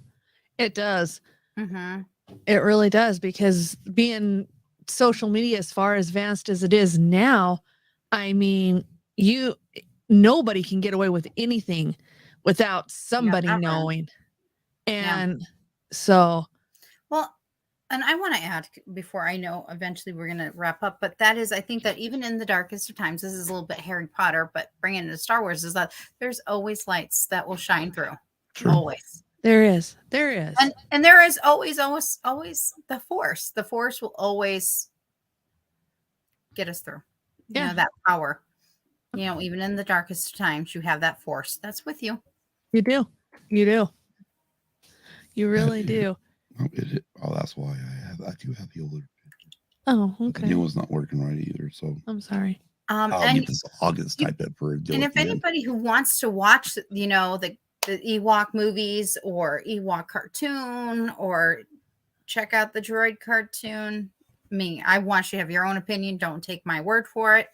it does. It really does, because being social media as far as advanced as it is now, I mean, nobody can get away with anything without somebody knowing. And so, well, and I want to add before I know eventually we're going to wrap up, but that is, I think that even in the darkest of times, this is a little bit Harry Potter, but bringing it into Star Wars, is that there's always lights that will shine through. True. Always. There is. And there is always the Force. The Force will always get us through. Yeah. That power. Even in the darkest of times, you have that Force that's with you. You do. You really do. Oh, is it? Oh, that's why I do have the older. Oh, The okay. new one's not working right either. So I'm sorry. I'll And get this August type it for a deal and at if the end. anybody who wants to watch, the Ewok movies or Ewok cartoon or check out the droid cartoon, I want you to have your own opinion. Don't take my word for it.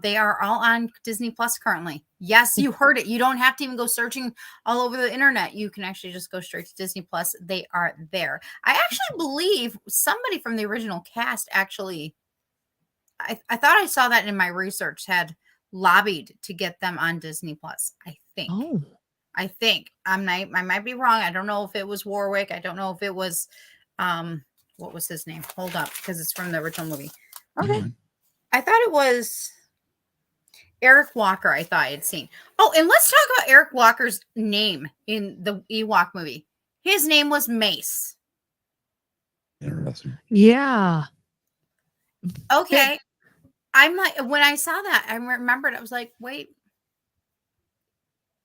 They are all on Disney Plus currently. Yes, you heard it. You don't have to even go searching all over the internet. You can actually just go straight to Disney Plus. They are there. I actually believe somebody from the original cast actually, I thought I saw that in my research, had lobbied to get them on Disney Plus. I think. Oh, I might be wrong. I don't know if it was Warwick. I don't know if it was what was his name? Hold up, because it's from the original movie. Okay. Mhm. I thought it was Eric Walker. I thought I had seen. Oh, and let's talk about Eric Walker's name in the Ewok movie. His name was Mace. Interesting. yeah. Okay. I'm like, when I saw that, I remembered, I was like, wait,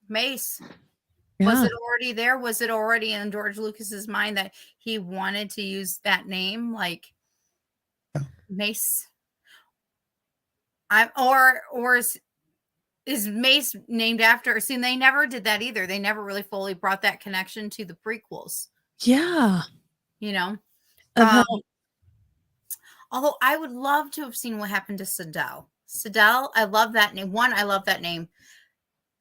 Mace. Was Yeah. it already there? Was it already in George Lucas's mind that he wanted to use that name, like Mace? Or is Mace named after? See, they never did that either. They never really fully brought that connection to the prequels. Yeah. You know, Of how, although I would love to have seen what happened to Sidel. Sidel, I love that name. I love that name.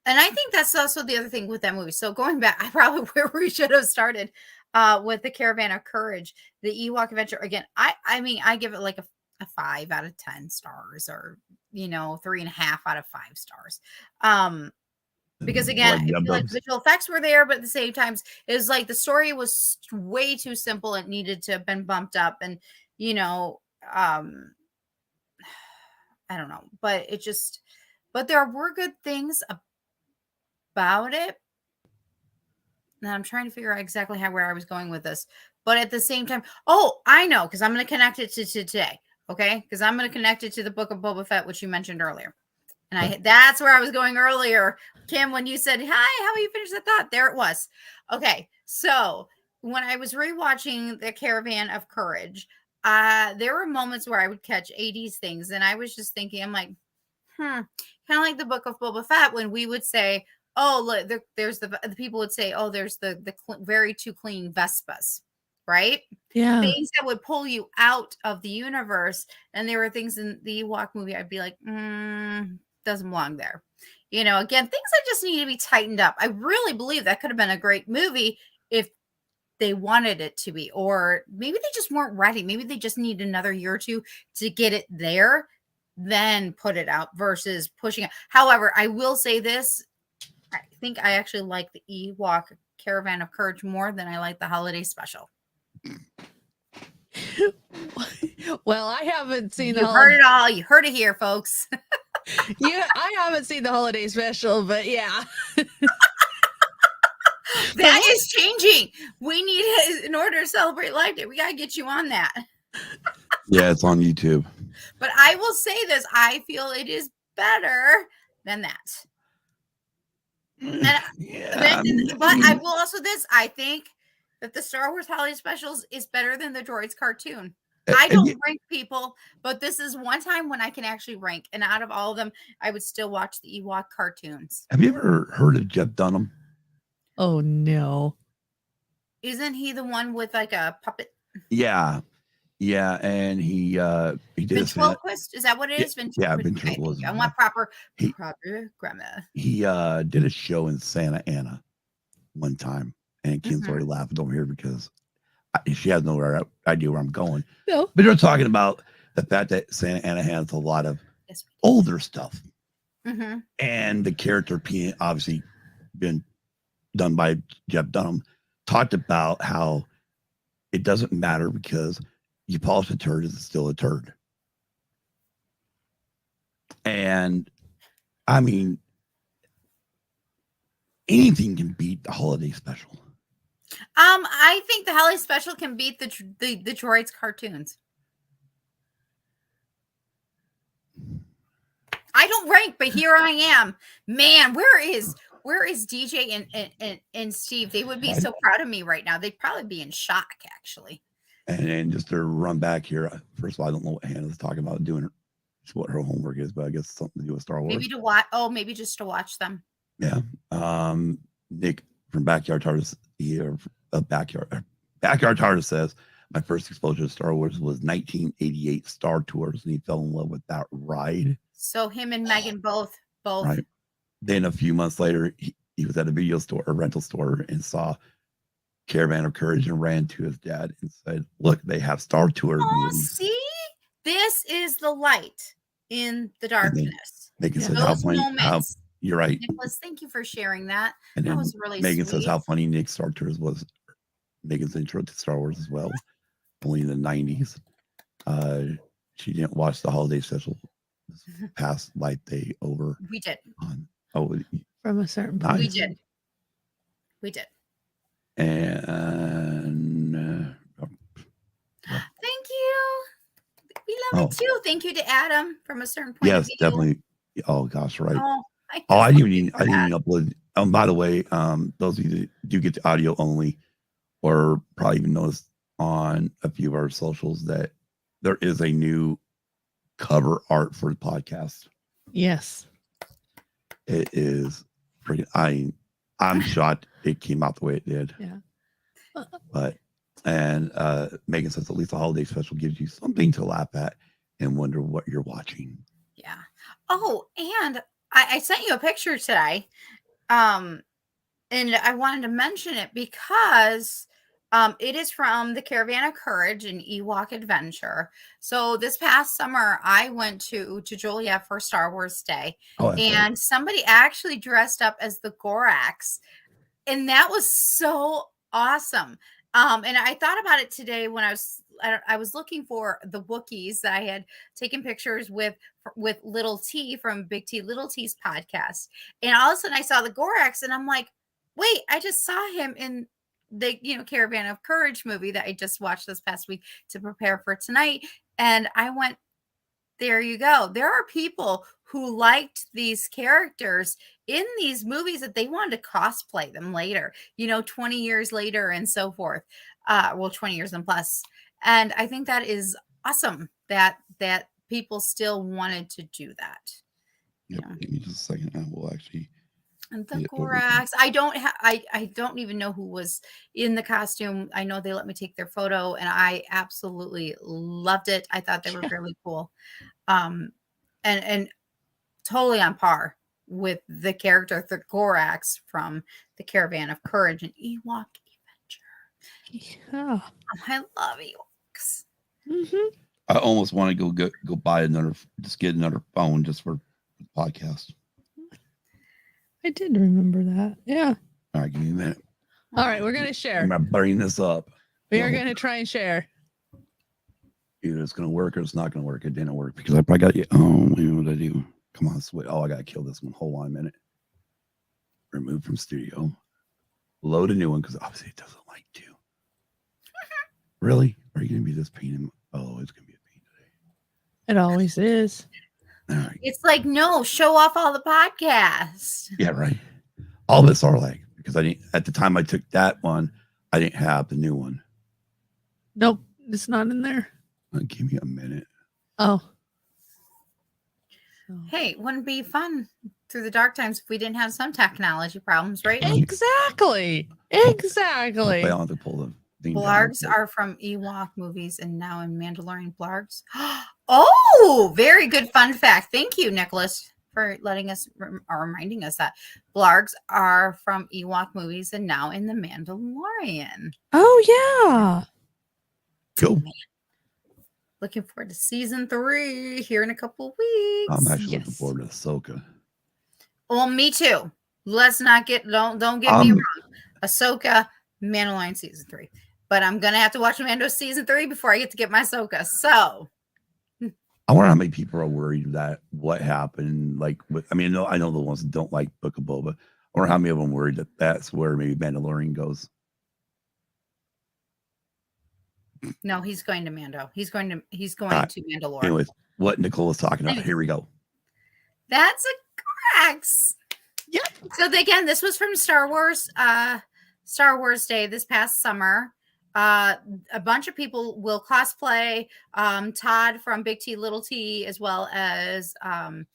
And I think that's also the other thing with that movie. So going back, I probably where we should have started with the Caravan of Courage, the Ewok Adventure. Again, I mean, I give it like a 5 out of 10 stars, or 3.5 out of 5 stars. Because again, Like I feel like dub-dubs. visual effects were there, but at the same time, it was like the story was way too simple. It needed to have been bumped up, and I don't know, but there were good things about it. Now I'm trying to figure out exactly where I was going with this, but at the same time, I know, because I'm going to connect it to today. Okay, because I'm going to connect it to the Book of Boba Fett, which you mentioned earlier. And that's where I was going earlier, Kim, when you said, hi, how you finished that thought? There it was. Okay. So when I was rewatching The Caravan of Courage, there were moments where I would catch 80s things. And I was just thinking, I'm like, kind of like the Book of Boba Fett, when we would say, oh, look, there's the people would say, oh, there's the very too clean Vespas, right? yeah. Things that would pull you out of the universe. And there were things in the Ewok movie I'd be like, doesn't belong there. Again, things that just need to be tightened up. I really believe that could have been a great movie if they wanted it to be, or maybe they just weren't ready. Maybe they just need another year or two to get it there, then put it out versus pushing it. However, I will say this. I think I actually like the Ewok Caravan of Courage more than I like the holiday special. Well, I haven't seen You heard it all. You heard it here, folks. Yeah, I haven't seen the holiday special, but yeah. That is changing. We need it in order to celebrate Life Day. We got to get you on that. Yeah, it's on YouTube. But I will say this. I feel it is better than that. But I will also this. I think that the Star Wars Holiday Specials is better than the Droids cartoon. I don't rank people, but this is one time when I can actually rank. And out of all of them, I would still watch the Ewok cartoons. Have you ever heard of Jeff Dunham? Oh, no. Isn't he the one with like a puppet? Yeah. Yeah. And he did Ventriloquist? Is that what it is? Yeah, ventriloquist. I want proper grammar. He did a show in Santa Ana one time, and Kim's already laughing over here because she has no idea where I'm going. No. But you're talking about the fact that Santa Ana has a lot of older stuff. And the character obviously been done by Jeff Dunham, talked about how it doesn't matter because you polish a turd, it's still a turd. And I mean, anything can beat the holiday special. I think the holiday special can beat the Droids cartoons. I don't rank, but here I am. Man, where is DJ and Steve? They would be so proud of me right now. They'd probably be in shock, actually. And then just to run back here, first of all, I don't know what Hannah's talking about doing, what her homework is, but I guess something to do with Star Wars. Maybe to watch. Oh, maybe just to watch them. Yeah. Nick from Backyard TARDIS here, Backyard TARDIS says, my first exposure to Star Wars was 1988 Star Tours, and he fell in love with that ride. So him and Megan both. Right. Then a few months later, he was at a video store, a rental store, and saw Caravan of Courage and ran to his dad and said, look, they have Star Tours movies. See? This is the light in the darkness. Megan says, how funny. You're right. Nicholas, thank you for sharing that. And that was really Megan sweet. says how funny Nick Star Tours was. Megan's intro to Star Wars as well, only in the 90s. She didn't watch the holiday special this past Light Day over. We did. From a certain point. We did. And thank you. We love it too. Thank you to Adam from a certain point. Yes, of view. Definitely. Oh gosh, right. I didn't even upload. By the way, those of you that do get the audio only, or probably even noticed on a few of our socials that there is a new cover art for the podcast. Yes. It is pretty. I'm shocked it came out the way it did. Yeah. But Megan says at least the holiday special gives you something to laugh at and wonder what you're watching. Yeah. Oh, and I sent you a picture today. And I wanted to mention it because it is from the Caravan of Courage, an Ewok adventure. So this past summer, I went to Joliet for Star Wars Day, and somebody actually dressed up as the Gorax, and that was so awesome. And I thought about it today when I was looking for the Wookiees that I had taken pictures with Little T from Big T Little T's podcast, and all of a sudden I saw the Gorax, and I'm like, wait, I just saw him in the Caravan of Courage movie that I just watched this past week to prepare for tonight. And I went, there you go. There are people who liked these characters in these movies that they wanted to cosplay them later, 20 years later and so forth. 20 years and plus. And I think that is awesome that people still wanted to do that. Yep. Give me just a second. I will actually. And the Gorax. I don't even know who was in the costume. I know they let me take their photo, and I absolutely loved it. I thought they were really cool. And totally on par with the character, the Gorax from the Caravan of Courage and Ewok Adventure. Yeah. I love Ewoks. Mm-hmm. I almost want to go buy get another phone just for the podcast. I did remember that. Yeah. All right, give me a minute. All right, we're gonna share. I'm gonna bring this up. We are gonna try and share. Either it's gonna work or it's not gonna work. It didn't work because I probably got you. Oh, what did I do? Come on, switch. Oh, I gotta kill this one. Hold on a minute. Remove from studio. Load a new one because obviously it doesn't like to. Really? Are you gonna be this pain? Oh, it's gonna be a pain today. It always is. All right. It's like, no, show off all the podcasts. Yeah, right. All this are like, because I didn't, at the time I took that one, I didn't have the new one. Nope, it's not in there. Give me a minute. Oh. Hey, wouldn't it be fun through the dark times if we didn't have some technology problems, right? Exactly. I don't have to pull the thing Blargs down. are from Ewok movies and now in Mandalorian Blargs. Oh, very good fun fact. Thank you, Nicholas, for letting us or reminding us that Blargs are from Ewok movies and now in the Mandalorian. Oh yeah. Cool. Looking forward to season 3 here in a couple of weeks. I'm actually looking forward to Ahsoka. Well, me too. Let's not don't get me wrong. Ahsoka, Mandalorian season 3. But I'm gonna have to watch Mando season 3 before I get to get my Ahsoka. So I wonder how many people are worried that what happened. Like, I know the ones that don't like Book of Boba. I wonder how many of them worried that that's where maybe Mandalorian goes. no, he's going to Mando. He's going to Mandalore. Anyways, what Nicole was talking about. Here we go. That's a Gorax. Yep. So again, this was from Star Wars Day this past summer. A bunch of people will cosplay. Todd from Big T Little T, as well as I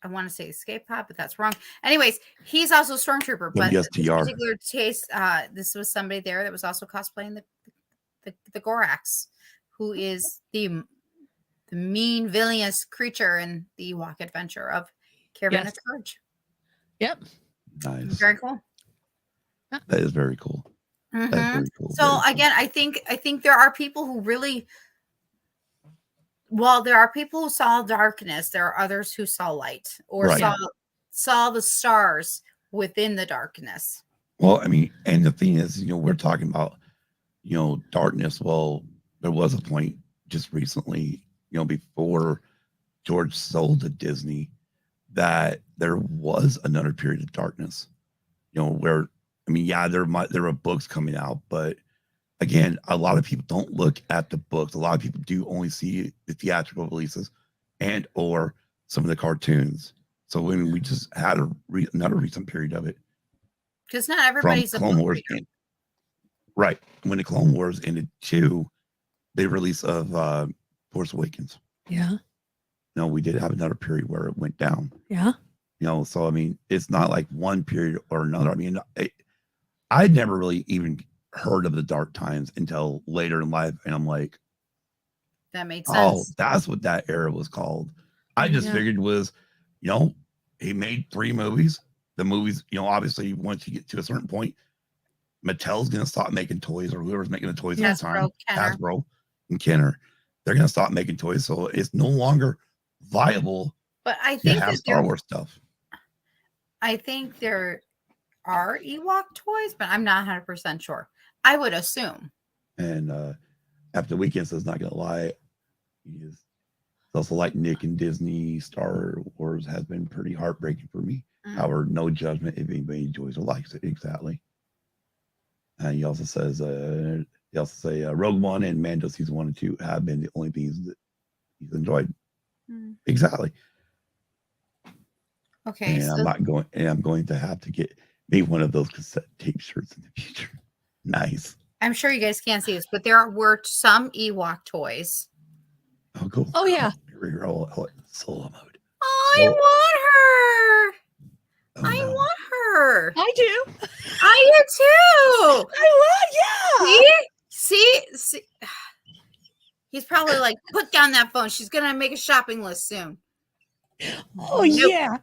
want to say Escape Pod, but that's wrong. Anyways, he's also a Stormtrooper. But this particular case, this was somebody there that was also cosplaying the Gorax, who is the mean villainous creature in the Ewok adventure of Caravan of Courage. Yep. Nice. Very cool. That is very cool. Mm-hmm. That's very cool. So again, I think there are people who really, well, there are people who saw darkness. There are others who saw light or saw the stars within the darkness. Well, I mean, and the thing is, we're talking about, darkness. Well, there was a point just recently, before George sold to Disney, that there was another period of darkness, where, I mean, yeah, there were books coming out, but again, a lot of people don't look at the books. A lot of people do only see the theatrical releases and or some of the cartoons. So when we just had another recent period of it, because not everybody's a Clone Wars game, right? When the Clone Wars ended too, the release of Force Awakens. Yeah. No, we did have another period where it went down. Yeah. So I mean, it's not like one period or another. I mean, I'd never really even heard of the dark times until later in life, and I'm like, that makes sense. Oh, that's what that era was called. I just figured was, he made 3 movies. The movies, obviously, once you get to a certain point, Mattel's gonna stop making toys, or whoever's making the toys at the time, Hasbro and Kenner, they're gonna stop making toys, so it's no longer viable. But I think to have Star Wars stuff. I think there are Ewok toys, but I'm not 100% sure. I would assume. And after the weekend says, not gonna lie, it's also like Nick and Disney. Star Wars has been pretty heartbreaking for me. However, no judgment if anybody enjoys or likes it. Exactly. And he also says, Rogue One and Mando season 1 and 2 have been the only things that he's enjoyed. Exactly. Okay. And I'm going to have to get maybe one of those cassette tape shirts in the future. Nice. I'm sure you guys can't see this, but there were some Ewok toys. Oh, cool. Oh, yeah. Solo mode. I want her. Oh, I no. want her. I do. I do too. I want, yeah. See. He's probably like, put down that phone. She's gonna make a shopping list soon. Oh, yeah.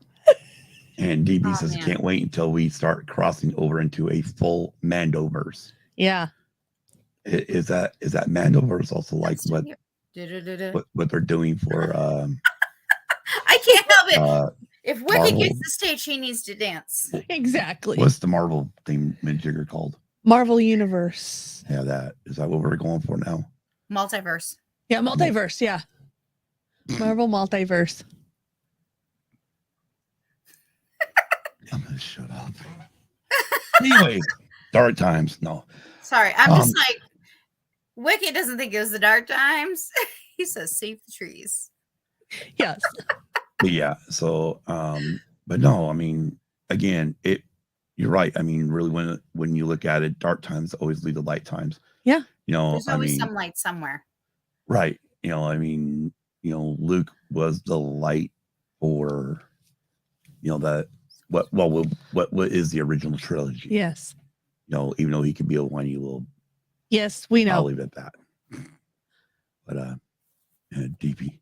And DB says, can't wait until we start crossing over into a full Mandoverse. Yeah. Is that Mandoverse also like what they're doing for I can't help it. If Wicked Marvel gets the stage, he needs to dance. Exactly. What's the Marvel theme majigger called? Marvel Universe. Yeah, that is that what we're going for now? Multiverse. Yeah, multiverse. Yeah. Marvel Multiverse. I'm gonna shut up. Anyways, dark times. No. Sorry, I'm just like, Wicked doesn't think it was the dark times. He says save the trees. Yes. Yeah. So but no, I mean, again, you're right. I mean, really when you look at it, dark times always lead to light times. Yeah. There's always some light somewhere. Right. I mean, Luke was the light for that what is the original trilogy. Yes. Even though he could be a whiny little. Yes, we know. I'll leave it at that. But DP.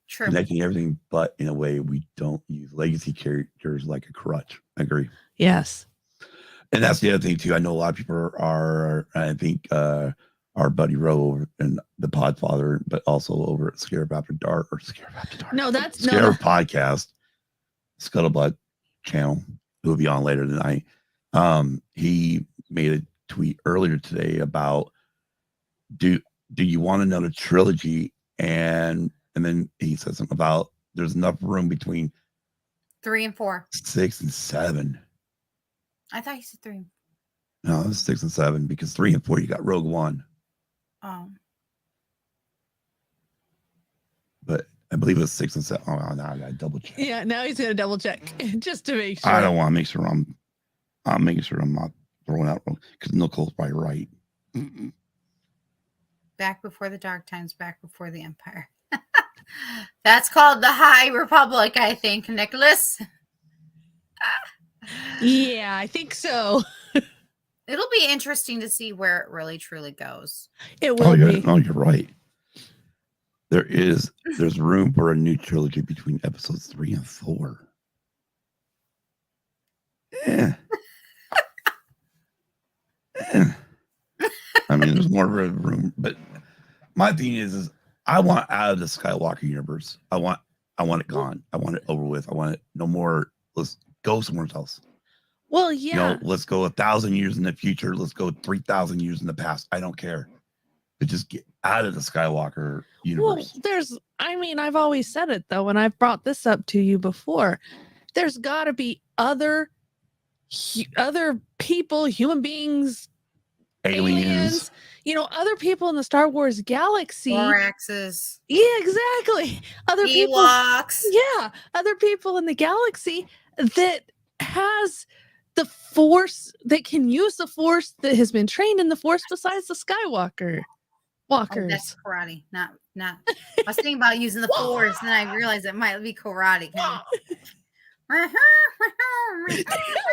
True. Connecting everything, but in a way we don't use legacy characters like a crutch. I agree. Yes. And that's the other thing too. I know a lot of people are I think our buddy Roe over in the Podfather, but also over at Scarab After Dark. No, that's Scarab Podcast, Scuttlebutt channel, who will be on later tonight. He made a tweet earlier today about do you want another trilogy? And then he said something about there's enough room between 3 and 4, 6 and 7. I thought you said 3. No, it was 6 and 7 because 3 and 4 you got Rogue One. Oh. But I believe it was 6 and 7. Oh, now I gotta double check. Yeah, now he's gonna double check just to make sure. I don't want to make sure I'm I'm making sure I'm not throwing out wrong because Nicole's probably right. Back before the dark times, back before the empire. That's called the High Republic, I think, Nicholas. Yeah, I think so. It'll be interesting to see where it really truly goes. It will be. No, you're right. There's room for a new trilogy between episodes 3 and 4. Yeah. I mean, there's more room, but my thing is I want out of the Skywalker universe. I want it gone. I want it over with. I want it no more. Let's go somewhere else. Well, yeah. You know, let's go 1,000 years in the future. Let's go 3,000 years in the past. I don't care. But just get out of the Skywalker universe. Well, I've always said it though, and I've brought this up to you before. There's got to be other people, human beings, aliens, other people in the Star Wars galaxy. Boraxes. Yeah, exactly. Other Ewoks. people. Yeah, other people in the galaxy that has the Force, that can use the Force, that has been trained in the Force besides the Skywalker walkers. Oh, that's karate, not. I was thinking about using the Force, and then I realized it might be karate. Kind of.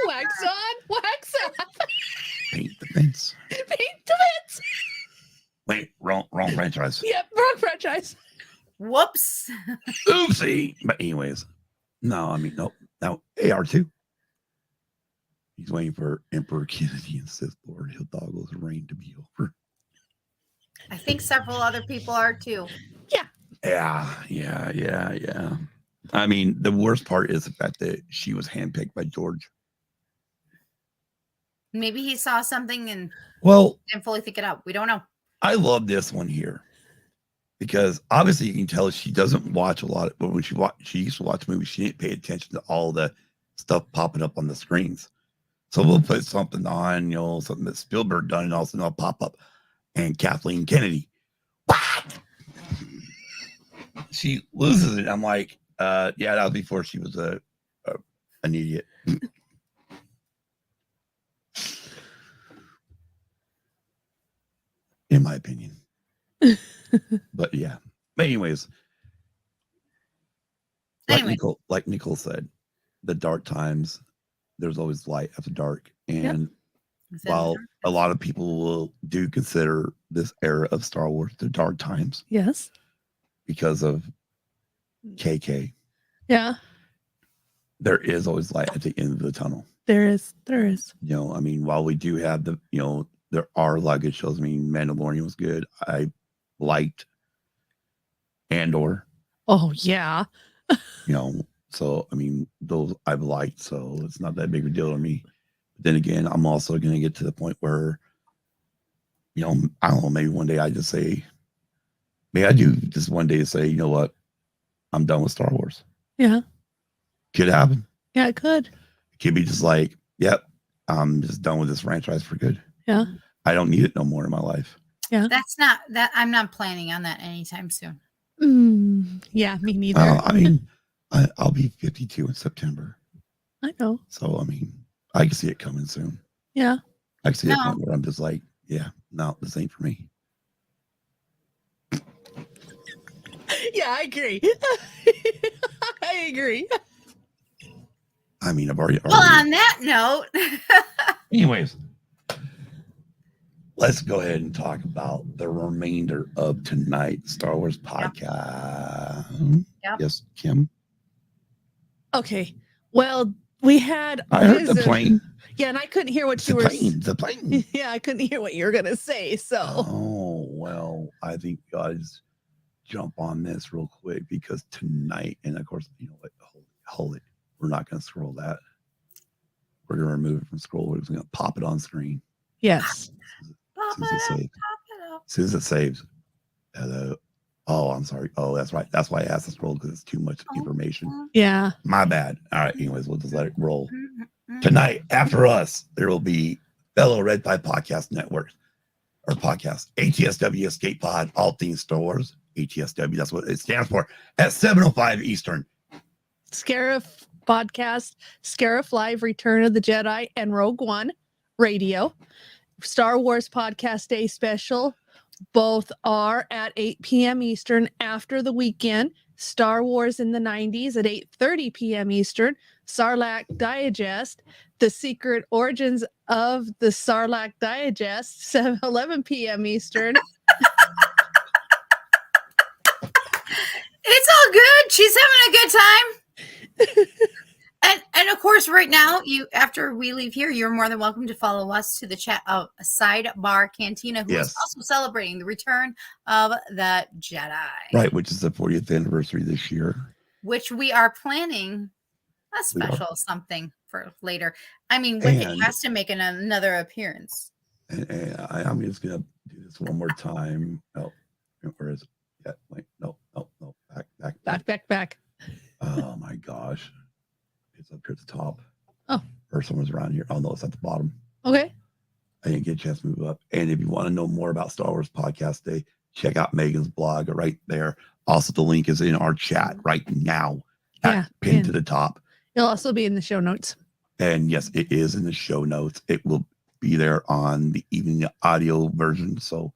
Wax on, wax off. Paint the fence. Paint the fence. Wait, wrong franchise. Yep, wrong franchise. Whoops. Oopsie. But anyways, no, I mean, no. Now, AR2. He's waiting for Emperor Kennedy and Sith Lord Hidalgo's reign to be over. I think several other people are too. Yeah. I mean, the worst part is the fact that she was handpicked by George. Maybe he saw something and didn't fully think it out. We don't know. I love this one here because obviously you can tell she doesn't watch a lot. But when she used to watch movies, she didn't pay attention to all the stuff popping up on the screens. So we'll put something on, something that Spielberg done, and all of a sudden it'll pop up. And Kathleen Kennedy, what? She loses it. I'm like, yeah, that was before she was an idiot. In my opinion. But yeah. But anyways, like Nicole said, the dark times, there's always light after dark. And while a lot of people do consider this era of Star Wars the dark times. Yes. Because of KK. Yeah. There is always light at the end of the tunnel. There is. I mean, while we do have there are a lot of good shows. I mean, Mandalorian was good. I liked Andor. Oh, yeah. So, I mean, those I've liked, so it's not that big a deal to me. But then again, I'm also going to get to the point where, I don't know, maybe one day I just say, maybe I do just one day say, you know what? I'm done with Star Wars. Yeah. Could happen. Yeah, it could. It could be just like, yep, I'm just done with this franchise for good. Yeah. I don't need it no more in my life. Yeah. I'm not planning on that anytime soon. Yeah, me neither. I mean, I'll be 52 in September. I know. So, I mean, I can see it coming soon. Yeah. I can see a point where I'm just like, yeah, no, this ain't for me. Yeah, I agree. I agree. I mean, I've already. Well, on that note. Anyways, let's go ahead and talk about the remainder of tonight's Star Wars podcast. Yep. Yes, Kim? Okay. Well, we had. I heard the plane. Yeah, and I couldn't hear what you were saying. The plane. Yeah, I couldn't hear what you were going to say. So. Oh, well, I think guys jump on this real quick because tonight, and of course, you know what? Hold it. We're not going to scroll that. We're going to remove it from scroll. We're just going to pop it on screen. Yes. As soon as it saves. Hello. Oh, I'm sorry. Oh, that's right. That's why I asked to scroll because it's too much information. Yeah. My bad. All right. Anyways, we'll just let it roll. Tonight, after us, there will be fellow Red Pie Podcast Network or podcast, ATSW Escape Pod, All Things Star Wars. ATSW, that's what it stands for, at 7:05 Eastern. Scarif Podcast, Scarif Live, Return of the Jedi, and Rogue One Radio. Star Wars Podcast Day Special. Both are at 8 p.m. Eastern after the weekend. Star Wars in the 90s at 8:30 p.m. Eastern. Sarlacc Digest, The Secret Origins of the Sarlacc Digest, 11 p.m. Eastern. It's all good. She's having a good time. And of course, right now, after we leave here, you're more than welcome to follow us to the chat of Sidebar Cantina, who is also celebrating the return of the Jedi. Right, which is the 40th anniversary this year. Which we are planning a special something for later. I mean, Wicket has to make another appearance. And I'm just going to do this one more time. Oh, where is it? Yeah, like, no. Back. Oh, my gosh. It's up here at the top. Oh. Or someone's around here. Oh, no, it's at the bottom. Okay. I didn't get a chance to move up. And if you want to know more about Star Wars Podcast Day, check out Megan's blog right there. Also, the link is in our chat right now. Pinned to the top. It'll also be in the show notes. And yes, it is in the show notes. It will be there on the evening audio version. So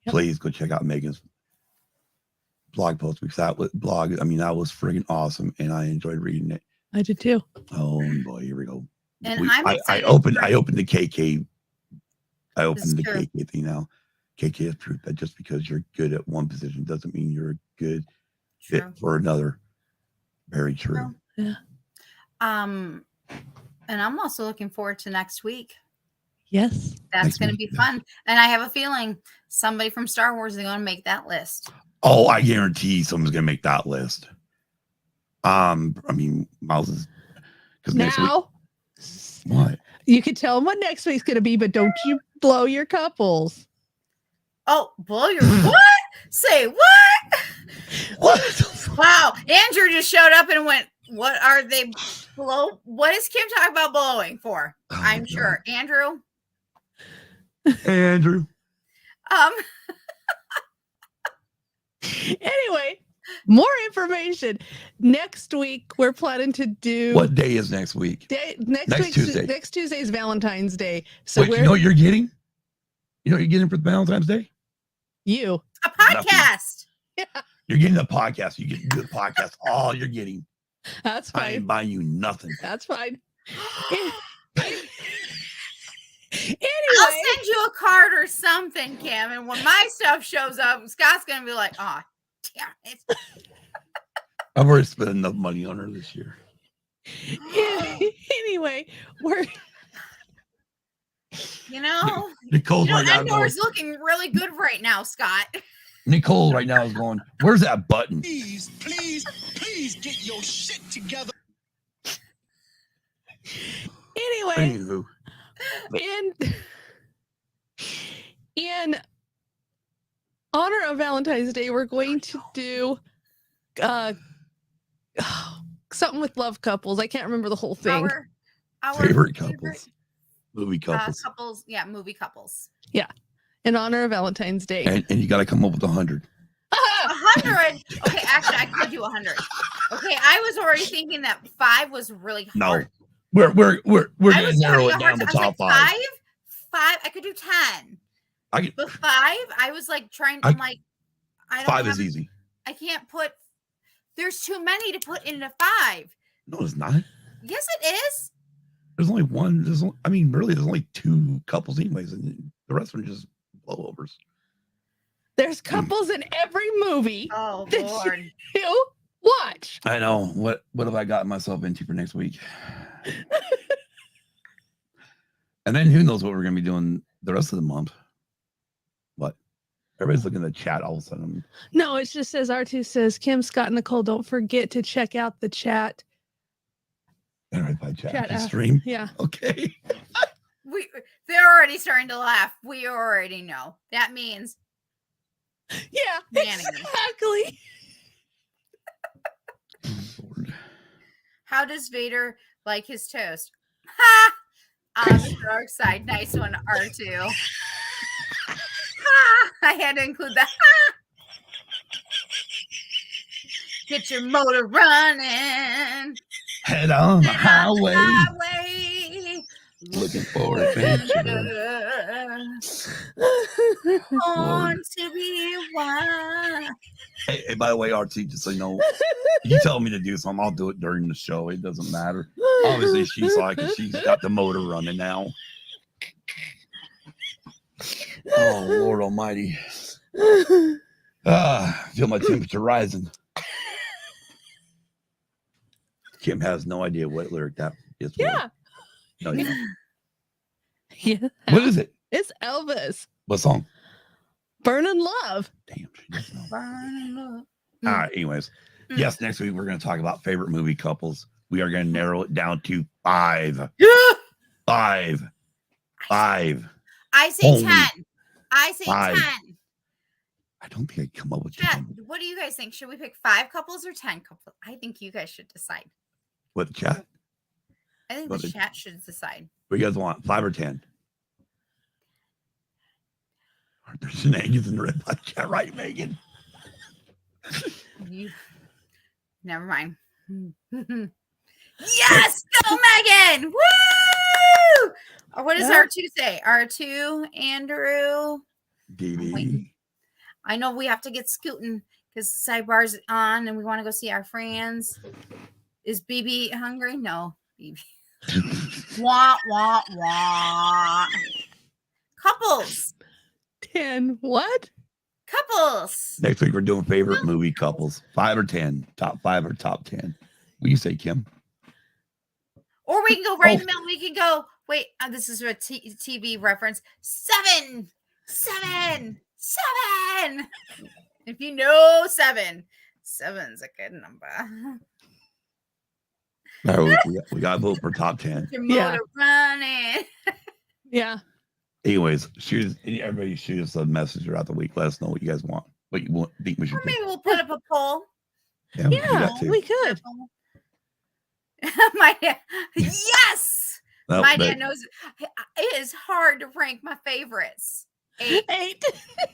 please go check out Megan's blog post, because that was friggin' awesome, and I enjoyed reading it. I did too. Oh boy, here we go. And I opened the KK. I opened the KK thing now. KK is proof that just because you're good at one position doesn't mean you're a good fit for another. Very true. Yeah. And I'm also looking forward to next week. Yes. That's going to be fun. And I have a feeling somebody from Star Wars is going to make that list. Oh, I guarantee someone's going to make that list. Miles is, because next week. What? You can tell them what next week's going to be, but don't you blow your couples. Oh, blow your what? Say what? What? Wow. Andrew just showed up and went, what are they blow? What is Kim talking about blowing for? Oh, I'm sure. Andrew? Hey, Andrew. Anyway, more information. Next week, we're planning to do. What day is next week? Next Tuesday. Next Tuesday is Valentine's Day. So wait, you know what you're getting? You know what you're getting for Valentine's Day? You. A podcast. Yeah. You're getting a podcast. You get good podcast. All you're getting. That's fine. I ain't buying you nothing. That's fine. Anyway, I'll send you a card or something, Kim. And when my stuff shows up, Scott's going to be like, oh, damn it. I've already spent enough money on her this year. Anyway, we're. Nicole's right now. Endor's looking really good right now, Scott. Nicole right now is going, where's that button? Please get your shit together. Anyway. Anywho. In honor of Valentine's Day, we're going to do something with love couples. I can't remember the whole thing. Our favorite couples. Movie couples. Movie couples. Yeah. In honor of Valentine's Day. And you got to come up with 100. 100. Okay, actually, I could do 100. Okay, I was already thinking that 5 was really hard. No, we're gonna narrow it down to top 5. 5. I could do 10. But 5, I was like trying. I'm like, I don't. 5 is easy. I can't put. There's too many to put into 5. No, it's not. Yes, it is. There's only one. There's only 2 couples, anyways, and the rest of them are just blowovers. There's couples in every movie. Oh Lord! You watch. I know. What have I gotten myself into for next week? And then who knows what we're gonna be doing the rest of the month? What? Everybody's looking at the chat all of a sudden. No, it just says R2 says Kim, Scott, and Nicole. Don't forget to check out the chat. All right, by chat stream. Yeah. Okay. They're already starting to laugh. We already know. That means. Yeah, exactly. Lord. How does Vader like his toast? Ha! On the dark side. Nice one, R2. Ha! I had to include that. Ha! Get your motor running. Head on the highway. Highway. Looking for adventure. Born to be wild. Hey, by the way, RT, just so you know, you tell me to do something, I'll do it during the show. It doesn't matter. Obviously, she's like, she's got the motor running now. Oh, Lord Almighty. Feel my temperature rising. Kim has no idea what lyric that is. Yeah. No, you don't. Yeah. What is it? It's Elvis. What song? Burning Love. Damn, she doesn't know. Burn up. All right, anyways. Yes, next week we're going to talk about favorite movie couples. We are going to narrow it down to 5. 5. 5. I say Holy 10. I say 5. 10. I don't think I'd come up with Chat, 10. what do you guys think? Should we pick 5 couples or 10 couples? I think you guys should decide. What, chat? I think What the did- chat should decide. What do you guys want? 5 or 10? Aren't there shenanigans in the red bot chat, right, Megan? You... Never mind. Yes, go Megan! Woo! Or what does Yeah. R2 say? R2, Andrew. DB. I know we have to get scooting because Sidebar's on and we want to go see our friends. Is BB hungry? No. BB. Wah, wah, wah. Couples. 10. What? Couples. Next week we're doing favorite movie couples. 5 or 10. Top 5 or top 10. What do you say, Kim? Or we can go right in the middle. We can go, wait, this is a TV reference. 7. 7. 7. If you know 7, 7's a good number. All right, we got to vote for top 10. Your Yeah. motor running. Yeah. Anyways, everybody shoot us a message throughout the week. Let us know what you guys want. What you think we should Or pick. maybe we'll put up a poll. Yeah, we can do Yeah. that too. We could. My dad, yes, Well, my but- dad knows it is hard to rank my favorites. 8, 8.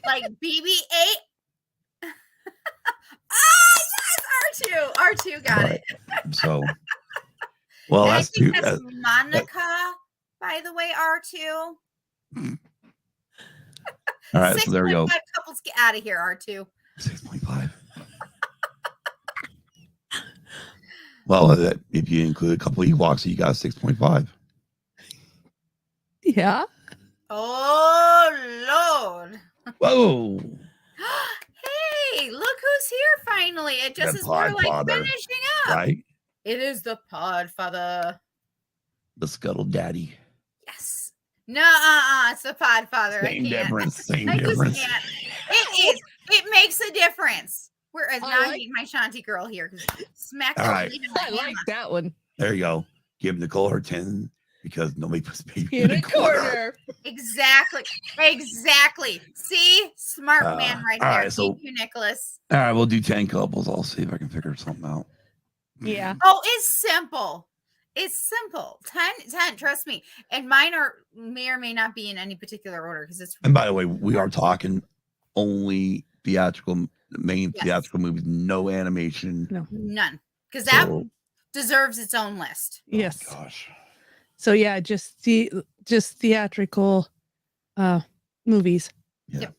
like BB-8. Yes, R2 got Right. it. So, well, And I that's think two. that's Monica, by the way. R2. All right, so there we go. 6.5 couples, get out of here. R2. 6.5. Well, if you include a couple of Ewoks, you got 6.5. Yeah. Oh Lord. Whoa! Hey, look who's here finally. It just The is we're like Podfather, finishing up. Right? It is the Podfather. The Scuttle Daddy. Yes. No, it's the Podfather. Same I can't. difference. Same I just difference. can't. It is. It makes a difference. Whereas I now I like- need my Shanti girl here because smack All the right. lead in I my like hammer. that one. There you go. Give Nicole her 10 because nobody puts baby In a corner. Exactly. Exactly. See? Smart man right all there. right, so- Thank you, Nicholas. All right, we'll do 10 couples. I'll see if I can figure something out. Yeah. Oh, it's simple. It's simple. 10, trust me. And mine may or may not be in any particular order because it's And by the way, we are talking only theatrical, main Yes. theatrical movies, no animation. No. none. Because that So, deserves its own list. Yes. gosh. So yeah, just theatrical movies. Yeah. Yep.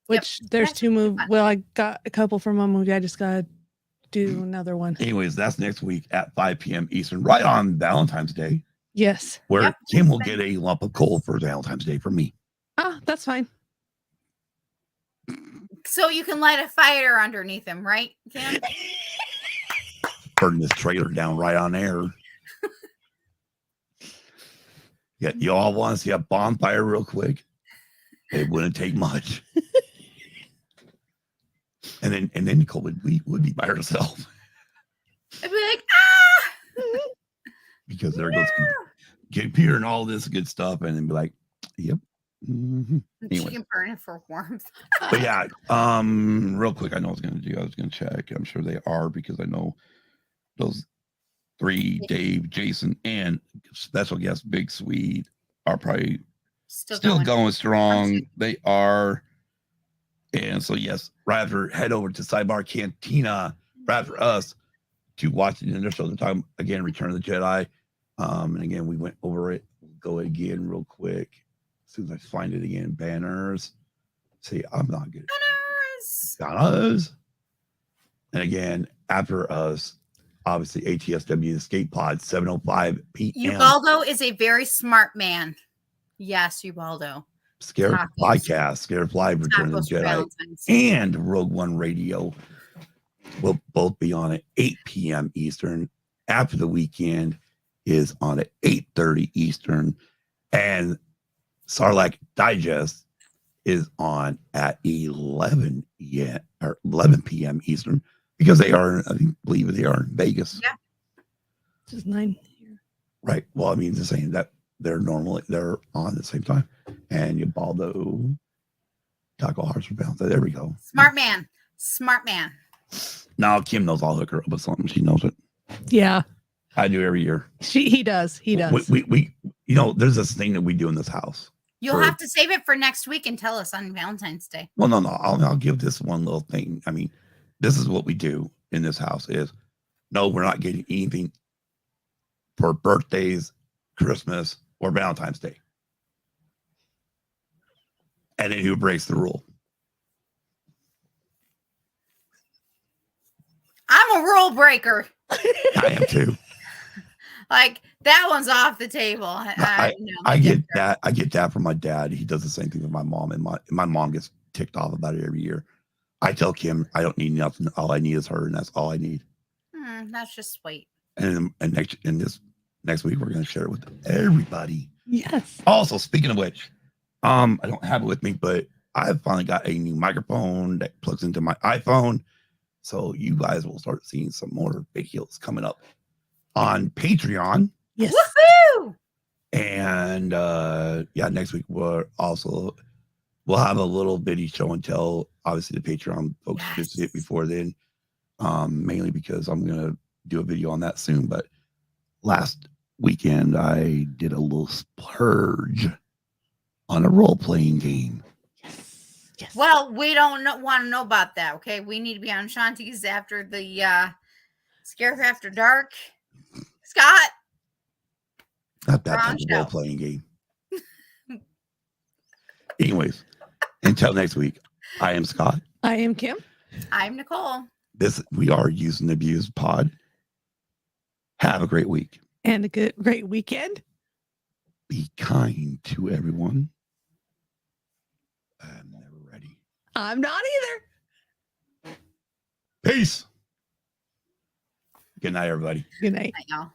Which there's That's 2 movies. fun. Well, I got a couple from one movie. I just gotta do another one. Anyways, that's next week at 5 p.m. Eastern, right on Valentine's Day, Yes. where Yep. Kim will get a lump of coal for Valentine's Day from me. Ah, that's fine. So you can light a fire underneath him, right, Kim? Burn this trailer down right on air. Yeah, you all want to see a bonfire real quick? It wouldn't take much. And then Nicole would be by herself I'd be like, because there goes computer and all this good stuff, and then be like, yep. Mhm. She Anyway. can burn it for warmth. But yeah, real quick, I know what I was gonna check. I'm sure they are because I know those 3, Dave, Jason, and special guest Big Swede are probably still going strong. They are. And so yes, right after head over to Sidebar Cantina, right after us, to watch the end show. They're talking again, Return of the Jedi. And again, we went over it. We'll go again real quick. As soon as I find it again, banners. See, I'm not good. Banners. And again, after us, obviously ATSW Escape Pod, 7:05 p.m. Ubaldo is a very smart man. Yes, Ubaldo. Scared Podcast, Scared Live, Return of the Jedi, and Rogue One Radio will both be on at 8 p.m. Eastern. After the weekend is on at 8:30 Eastern, and Sarlacc Digest is on at 11 p.m. Eastern because they are, I believe, they are in Vegas. Yeah, this is 9 here. Right. Well, I mean, just saying that they're on at the same time, and Ubaldo, Taco Hearts Bound. There we go. Smart man. Smart man. Now Kim knows I'll hook her up with something. She knows it. Yeah, I do every year. he does. He does. We there's this thing that we do in this house. You'll have to save it for next week and tell us on Valentine's Day. Well, no. I'll give this one little thing. I mean, this is what we do in this house is, no, we're not getting anything for birthdays, Christmas, or Valentine's Day. And then who breaks the rule? I'm a rule breaker. I am too. Like, that one's off the table. I get that. I get that from my dad. He does the same thing with my mom, and my mom gets ticked off about it every year. I tell Kim I don't need nothing. All I need is her, and that's all I need. That's just sweet. And this next week we're going to share it with everybody. Yes. Also, speaking of which, I don't have it with me, but I've finally got a new microphone that plugs into my iPhone, so you guys will start seeing some more videos coming up on Patreon. Yes. Woohoo! And next week we'll have a little bitty show and tell. Obviously, the Patreon folks should see it before then, mainly because I'm gonna do a video on that soon. But last weekend I did a little splurge on a role-playing game. Yes. Well, we don't want to know about that. Okay, we need to be on Shanti's after the Scare After Dark. Scott. Not that type of role-playing game. Anyways, until next week, I am Scott. I am Kim. I'm Nicole. We are Use and Abuse Pod. Have a great week. And a great weekend. Be kind to everyone. I'm never ready. I'm not either. Peace. Good night, everybody. Good night. Night, y'all.